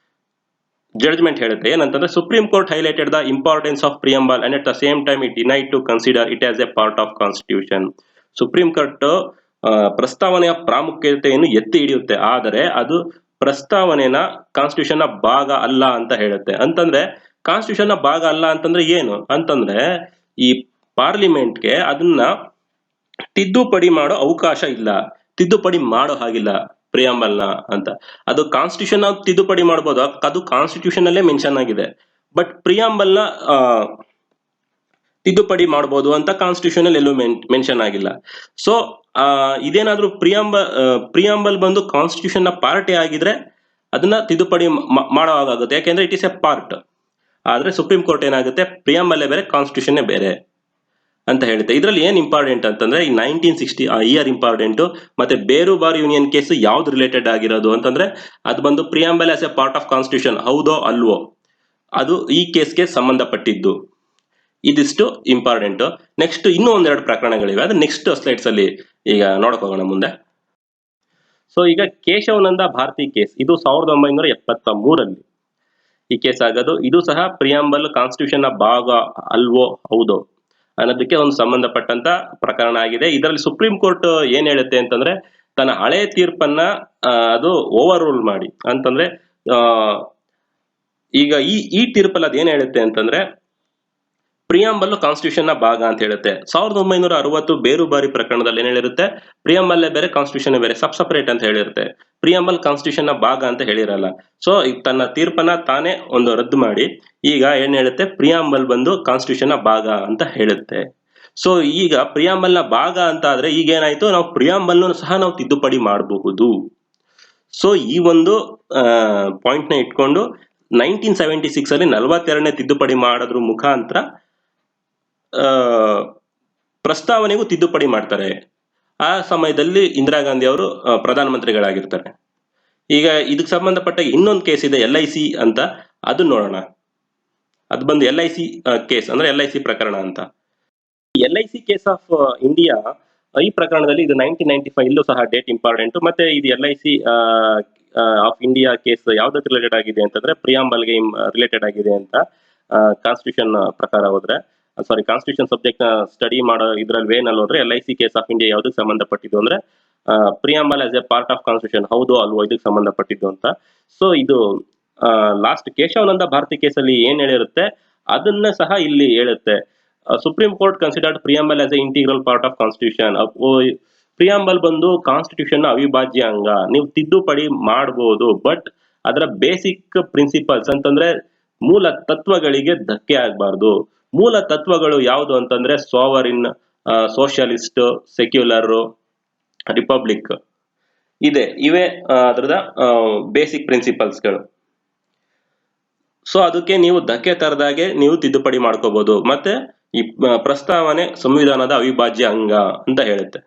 ಜಡ್ಜ್ಮೆಂಟ್ ಹೇಳುತ್ತೆ. ಏನಂತಂದ್ರೆ, supreme court highlighted the importance of preamble and at the same time it denied to consider it as a part of constitution. Supreme court ಪ್ರಸ್ತಾವನೆಯ ಪ್ರಾಮುಖ್ಯತೆಯನ್ನು ಎತ್ತಿ ಹಿಡಿಯುತ್ತೆ, ಆದರೆ ಅದು ಪ್ರಸ್ತಾವನೆನ ಕಾನ್ಸ್ಟಿಟ್ಯೂಷನ್ ನ ಭಾಗ ಅಲ್ಲ ಅಂತ ಹೇಳುತ್ತೆ. ಅಂತಂದ್ರೆ ಕಾನ್ಸ್ಟಿಟ್ಯೂಷನ್ ನ ಭಾಗ ಅಲ್ಲ ಅಂತಂದ್ರೆ ಏನು ಅಂತಂದ್ರೆ, ಈ ಪಾರ್ಲಿಮೆಂಟ್ಗೆ ಅದನ್ನ ತಿದ್ದುಪಡಿ ಮಾಡೋ ಅವಕಾಶ ಇಲ್ಲ, ತಿದ್ದುಪಡಿ ಮಾಡೋ ಹಾಗಿಲ್ಲ ಪ್ರಿಯಾಂಬಲ್ ನ ಅಂತ. ಅದು ಕಾನ್ಸ್ಟಿಟ್ಯೂಷನ್ ತಿದ್ದುಪಡಿ ಮಾಡಬಹುದು, ಅದು ಕಾನ್ಸ್ಟಿಟ್ಯೂಷನ್ ಅಲ್ಲೇ ಮೆನ್ಷನ್ ಆಗಿದೆ. ಬಟ್ ಪ್ರಿಯಾಂಬಲ್ ನ ತಿದ್ದುಪಡಿ ಮಾಡಬಹುದು ಅಂತ ಕಾನ್ಸ್ಟಿಟ್ಯೂಷನ್ ಎಲ್ಲೂ ಮೆನ್ಷನ್ ಆಗಿಲ್ಲ. ಸೊ ಇದೇನಾದ್ರೂ ಪ್ರಿಯಾಂಬಲ್ ಬಂದು ಕಾನ್ಸ್ಟಿಟ್ಯೂಷನ್ ನ ಪಾರ್ಟೇ ಆಗಿದ್ರೆ ಅದನ್ನ ತಿದ್ದುಪಡಿ ಮಾಡೋ ಹಾಗಾಗುತ್ತೆ, ಯಾಕೆಂದ್ರೆ ಇಟ್ ಇಸ್ ಎ ಪಾರ್ಟ್. ಆದ್ರೆ ಸುಪ್ರೀಂ ಕೋರ್ಟ್ ಏನಾಗುತ್ತೆ, ಪ್ರಿಯಾಂಬಲ್ ಬೇರೆ, ಕಾನ್ಸ್ಟಿಟ್ಯೂಷನ್ ಬೇರೆ ಅಂತ ಹೇಳುತ್ತೆ. ಇದರಲ್ಲಿ ಏನ್ ಇಂಪಾರ್ಟೆಂಟ್ ಅಂತಂದ್ರೆ, ಈ 1960 ಇಯರ್ ಇಂಪಾರ್ಟೆಂಟ್, ಮತ್ತೆ ಬೇರುಬಾರಿ ಯೂನಿಯನ್ ಕೇಸ್ ಯಾವ್ದು ರಿಲೇಟೆಡ್ ಆಗಿರೋದು ಅಂತಂದ್ರೆ, ಅದು ಬಂದು preamble as a part of constitution ಹೌದೋ ಅಲ್ವೋ, ಅದು ಈ ಕೇಸ್ಗೆ ಸಂಬಂಧಪಟ್ಟಿದ್ದು. ಇದಿಷ್ಟು ಇಂಪಾರ್ಟೆಂಟ್. ನೆಕ್ಸ್ಟ್ ಇನ್ನೂ ಒಂದೆರಡು ಪ್ರಕರಣಗಳಿವೆ, ಅದು ನೆಕ್ಸ್ಟ್ ಸ್ಲೈಡ್ಸ್ ಅಲ್ಲಿ ಈಗ ನೋಡಕ್ ಹೋಗೋಣ ಮುಂದೆ. ಸೊ ಈಗ ಕೇಶವನಂದ ಭಾರತಿ ಕೇಸ್, ಇದು 1973 ಈ ಕೇಸ್ ಆಗೋದು. ಇದು ಸಹ ಪ್ರಿಯಾಂಬಲ್ ಕಾನ್ಸ್ಟಿಟ್ಯೂಷನ್ ನ ಭಾಗ ಅಲ್ವೋ ಹೌದೋ ಅನ್ನೋದಕ್ಕೆ ಒಂದು ಸಂಬಂಧಪಟ್ಟಂತ ಪ್ರಕರಣ ಆಗಿದೆ. ಇದರಲ್ಲಿ ಸುಪ್ರೀಂ ಕೋರ್ಟ್ ಏನ್ ಹೇಳುತ್ತೆ ಅಂತಂದ್ರೆ, ತನ್ನ ಹಳೆ ತೀರ್ಪನ್ನ ಅದು ಓವರ್ ರೂಲ್ ಮಾಡಿ ಅಂತಂದ್ರೆ, ಈಗ ಈ ತೀರ್ಪಲ್ಲಿ ಅದೇನ್ ಹೇಳುತ್ತೆ ಅಂತಂದ್ರೆ, ಪ್ರಿಯಾಂಬಲ್ ಕಾನ್ಸ್ಟಿಟ್ಯೂಷನ್ ನ ಭಾಗ ಅಂತ ಹೇಳುತ್ತೆ. 1960 ಬೇರುಬಾರಿ ಪ್ರಕರಣದಲ್ಲಿ ಏನ್ ಹೇಳಿರುತ್ತೆ, ಪ್ರಿಯಾಂಬಲ್ ಬೇರೆ ಕಾನ್ಸ್ಟಿಟ್ಯೂಷನ್ ಬೇರೆ, ಸಪರೇಟ್ ಅಂತ ಹೇಳಿರುತ್ತೆ. ಪ್ರಿಯಾಂಬಲ್ ಕಾನ್ಸ್ಟಿಟ್ಯೂಷನ್ ನ ಭಾಗ ಅಂತ ಹೇಳಿರಲ್ಲ. ಸೊ ತನ್ನ ತೀರ್ಪನ್ನ ತಾನೇ ಒಂದು ರದ್ದು ಮಾಡಿ ಈಗ ಏನ್ ಹೇಳುತ್ತೆ, ಪ್ರಿಯಾಂಬಲ್ ಬಂದು ಕಾನ್ಸ್ಟಿಟ್ಯೂಷನ್ ನ ಭಾಗ ಅಂತ ಹೇಳುತ್ತೆ. ಸೊ ಈಗ ಪ್ರಿಯಾಂಬಲ್ ನ ಭಾಗ ಅಂತ ಆದ್ರೆ ಈಗ ಏನಾಯ್ತು, ನಾವು ಪ್ರಿಯಾಂಬಲ್ ಸಹ ನಾವು ತಿದ್ದುಪಡಿ ಮಾಡಬಹುದು. ಸೊ ಈ ಒಂದು ಪಾಯಿಂಟ್ ನ ಇಟ್ಕೊಂಡು 1976 ಅಲ್ಲಿ 42ನೇ ತಿದ್ದುಪಡಿ ಮಾಡೋದ್ರ ಮುಖಾಂತರ ಪ್ರಸ್ತಾವನೆಗೂ ತಿದ್ದುಪಡಿ ಮಾಡ್ತಾರೆ. ಆ ಸಮಯದಲ್ಲಿ ಇಂದಿರಾ ಗಾಂಧಿ ಅವರು ಪ್ರಧಾನಮಂತ್ರಿಗಳಾಗಿರ್ತಾರೆ. ಈಗ ಇದಕ್ಕೆ ಸಂಬಂಧಪಟ್ಟ ಇನ್ನೊಂದು ಕೇಸ್ ಇದೆ LIC ಅಂತ, ಅದು ನೋಡೋಣ. ಅದು ಬಂದು LIC ಕೇಸ್ ಅಂದ್ರೆ LIC ಪ್ರಕರಣ ಅಂತ. LIC ಕೇಸ್ ಆಫ್ ಇಂಡಿಯಾ, ಈ ಪ್ರಕರಣದಲ್ಲಿ ಇದು 1995 ಇಲ್ಲೂ ಸಹ ಡೇಟ್ ಇಂಪಾರ್ಟೆಂಟ್. ಮತ್ತೆ ಇದು LIC ಆಫ್ ಇಂಡಿಯಾ ಕೇಸ್ ಯಾವ್ದಕ್ಕೆ ರಿಲೇಟೆಡ್ ಆಗಿದೆ ಅಂತಂದ್ರೆ, ಪ್ರಿಯಾಂಬಲ್ಗೆ ರಿಲೇಟೆಡ್ ಆಗಿದೆ ಅಂತ ಕಾನ್ಸ್ಟಿಟ್ಯೂಷನ್ ಪ್ರಕಾರ ಹೋದ್ರೆ, ಸಾರಿ ಕಾನ್ಸ್ಟಿಟ್ಯೂಷನ್ ಸಬ್ಜೆಕ್ಟ್ ನ ಸ್ಟಡಿ ಮಾಡೋ ಇದ್ರಲ್ಲಿ ವೇನಲ್ಲಿ ಹೋದ್ರೆ LIC ಕೇಸ್ ಆಫ್ ಇಂಡಿಯಾ ಯಾವ್ದಕ್ಕೆ ಸಂಬಂಧಪಟ್ಟಿದ್ದು ಅಂದ್ರೆ, preamble as a part of constitution ಹೌದು ಅಲ್ವೋ ಇದಕ್ಕೆ ಸಂಬಂಧಪಟ್ಟಿದ್ದು ಅಂತ. ಸೊ ಇದು ಲಾಸ್ಟ್ ಕೇಶವನಂದ ಭಾರತಿ ಕೇಸಲ್ಲಿ ಏನ್ ಹೇಳಿರುತ್ತೆ ಅದನ್ನ ಸಹ ಇಲ್ಲಿ ಹೇಳುತ್ತೆ. Supreme court considered preamble as A integral part of constitution. Preamble ಬಂದು ಕಾನ್ಸ್ಟಿಟ್ಯೂಷನ್ ನ ಅವಿಭಾಜ್ಯ ಅಂಗ, ನೀವು ತಿದ್ದುಪಡಿ ಮಾಡಬಹುದು, ಬಟ್ ಅದರ ಬೇಸಿಕ್ ಪ್ರಿನ್ಸಿಪಲ್ಸ್ ಅಂತಂದ್ರೆ ಮೂಲ ತತ್ವಗಳಿಗೆ ಧಕ್ಕೆ ಆಗಬಾರ್ದು. ಮೂಲ ತತ್ವಗಳು ಯಾವುದು ಅಂತಂದ್ರೆ ಸಾವರಿನ್, ಸೋಷಿಯಲಿಸ್ಟ್, ಸೆಕ್ಯುಲರ್, ರಿಪಬ್ಲಿಕ್ ಇವೇ ಅದರದ ಬೇಸಿಕ್ ಪ್ರಿನ್ಸಿಪಲ್ಸ್ಗಳು. ಸೊ ಅದಕ್ಕೆ ನೀವು ಧಕ್ಕೆ ತರದಾಗೆ ನೀವು ತಿದ್ದುಪಡಿ ಮಾಡ್ಕೋಬಹುದು. ಮತ್ತೆ ಈ ಪ್ರಸ್ತಾವನೆ ಸಂವಿಧಾನದ ಅವಿಭಾಜ್ಯ ಅಂಗ ಅಂತ ಹೇಳುತ್ತೆ.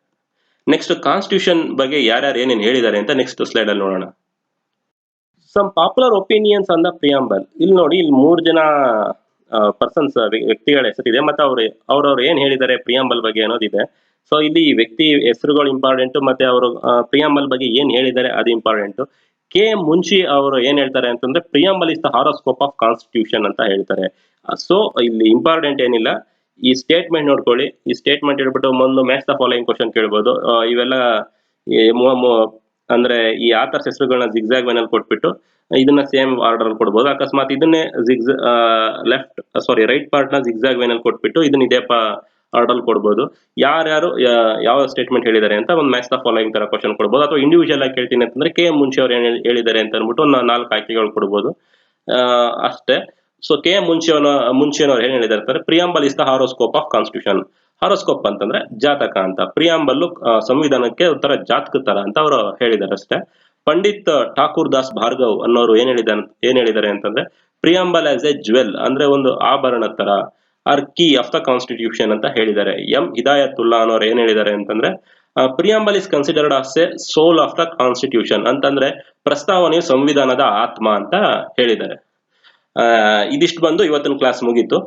ನೆಕ್ಸ್ಟ್ ಕಾನ್ಸ್ಟಿಟ್ಯೂಷನ್ ಬಗ್ಗೆ ಯಾರ್ಯಾರು ಏನೇನು ಹೇಳಿದ್ದಾರೆ ಅಂತ ನೆಕ್ಸ್ಟ್ ಸ್ಲೈಡ್ ಅಲ್ಲಿ ನೋಡೋಣ. Some popular opinions on the preamble. ಇಲ್ಲಿ ನೋಡಿ, ಇಲ್ಲಿ 3 ಜನ ಪರ್ಸನ್ಸ್ ವ್ಯಕ್ತಿಗಳ ಹೆಸರಿದೆ, ಮತ್ತೆ ಅವ್ರವ್ರು ಏನ್ ಹೇಳಿದ್ದಾರೆ ಪ್ರಿಯಾಂಬಲ್ ಬಗ್ಗೆ ಅನ್ನೋದಿದೆ. ಸೊ ಇಲ್ಲಿ ವ್ಯಕ್ತಿ ಹೆಸರುಗಳು ಇಂಪಾರ್ಟೆಂಟ್, ಮತ್ತೆ ಅವರು ಪ್ರಿಯಾಂಬಲ್ ಬಗ್ಗೆ ಏನ್ ಹೇಳಿದ್ದಾರೆ ಅದು ಇಂಪಾರ್ಟೆಂಟ್. ಕೆ ಮುನ್ಷಿ ಅವರು ಏನ್ ಹೇಳ್ತಾರೆ ಅಂತಂದ್ರೆ, preamble is the horoscope of constitution ಅಂತ ಹೇಳ್ತಾರೆ. ಸೊ ಇಲ್ಲಿ ಇಂಪಾರ್ಟೆಂಟ್ ಏನಿಲ್ಲ, ಈ ಸ್ಟೇಟ್ಮೆಂಟ್ ನೋಡ್ಕೊಳ್ಳಿ. ಈ ಸ್ಟೇಟ್ಮೆಂಟ್ ಹೇಳ್ಬಿಟ್ಟು ಒಂದು ಮ್ಯಾಚ್ ದ ಫಾಲೋಯಿಂಗ್ ಕ್ವಶನ್ ಕೇಳ್ಬೋದು. ಇವೆಲ್ಲ ಅಂದ್ರೆ ಈ ಆಥರ್ಸ್ ಹೆಸರುಗಳನ್ನ ಜಿಗ್ಜಾಗ್ ವೇನಲ್ಲಿ ಕೊಟ್ಬಿಟ್ಟು ಇದನ್ನ ಸೇಮ್ ಆರ್ಡರ್ ಕೊಡ್ಬೋದು. ಅಕಸ್ಮಾತ್ ಇದನ್ನೇ ರೈಟ್ ಪಾರ್ಟ್ ನ ಜಿಗ್ಜಾಗ್ ವೇನಲ್ಲಿ ಕೊಟ್ಬಿಟ್ಟು ಇದನ್ನ ಇದೇ ಆರ್ಡರ್ ಕೊಡ್ಬೋದು. ಯಾರ್ಯಾರು ಯಾವ ಸ್ಟೇಟ್ಮೆಂಟ್ ಹೇಳಿದ್ದಾರೆ ಅಂತ ಒಂದು ಮ್ಯಾಚ್ ದ ಫಾಲೋಯಿಂಗ್ ತರ ಕ್ವಶನ್ ಕೊಡ್ಬೋದು. ಅಥವಾ ಇಂಡಿವಿಜುವಲ್ ಆಗಿ ಕೇಳ್ತೀನಿ ಅಂತಂದ್ರೆ ಕೆ ಮುನ್ಷಿ ಅವ್ರು ಏನ್ ಹೇಳಿದ್ದಾರೆ ಅಂತ ಅಂದ್ಬಿಟ್ಟು ಒಂದು 4 ಆಯ್ಕೆಗಳು ಕೊಡ್ಬೋದು ಅಷ್ಟೇ. ಸೊ ಕೆ ಮುನ್ಷಿಯವ್ರು ಏನ್ ಹೇಳಿದ್ದಾರೆ ಅಂತಂದ್ರೆ, preamble is the horoscope of constitution. Horoscope ಅಂತಂದ್ರೆ ಜಾತಕ ಅಂತ, ಪ್ರಿಯಾಂಬಲ್ ಸಂವಿಧಾನಕ್ಕೆ ಒಂಥರ ಜಾತಕ ತರ ಅಂತ ಅವರು ಹೇಳಿದ್ದಾರೆ ಅಷ್ಟೇ. ಪಂಡಿತ್ ಠಾಕೂರ್ ದಾಸ್ ಭಾರ್ಗವ್ ಅನ್ನೋರು ಏನ್ ಹೇಳಿದ್ದಾರೆ ಅಂತಂದ್ರೆ, ಪ್ರಿಯಾಂಬಲ್ ಆಸ್ ಎ ಜ್ಯುವೆಲ್ ಅಂದ್ರೆ ಒಂದು ಆಭರಣ ತರ, or key of the constitution ಅಂತ ಹೇಳಿದ್ದಾರೆ. ಎಂ ಹಿದಾಯತುಲ್ಲಾ ಅನ್ನೋರು ಏನ್ ಹೇಳಿದ್ದಾರೆ ಅಂತಂದ್ರೆ, preamble is considered as a soul of the constitution ಅಂತಂದ್ರೆ ಪ್ರಸ್ತಾವನೆಯು ಸಂವಿಧಾನದ ಆತ್ಮ ಅಂತ ಹೇಳಿದ್ದಾರೆ. ಇದಿಷ್ಟು ಬಂದು ಇವತ್ತಿನ ಕ್ಲಾಸ್ ಮುಗೀತು.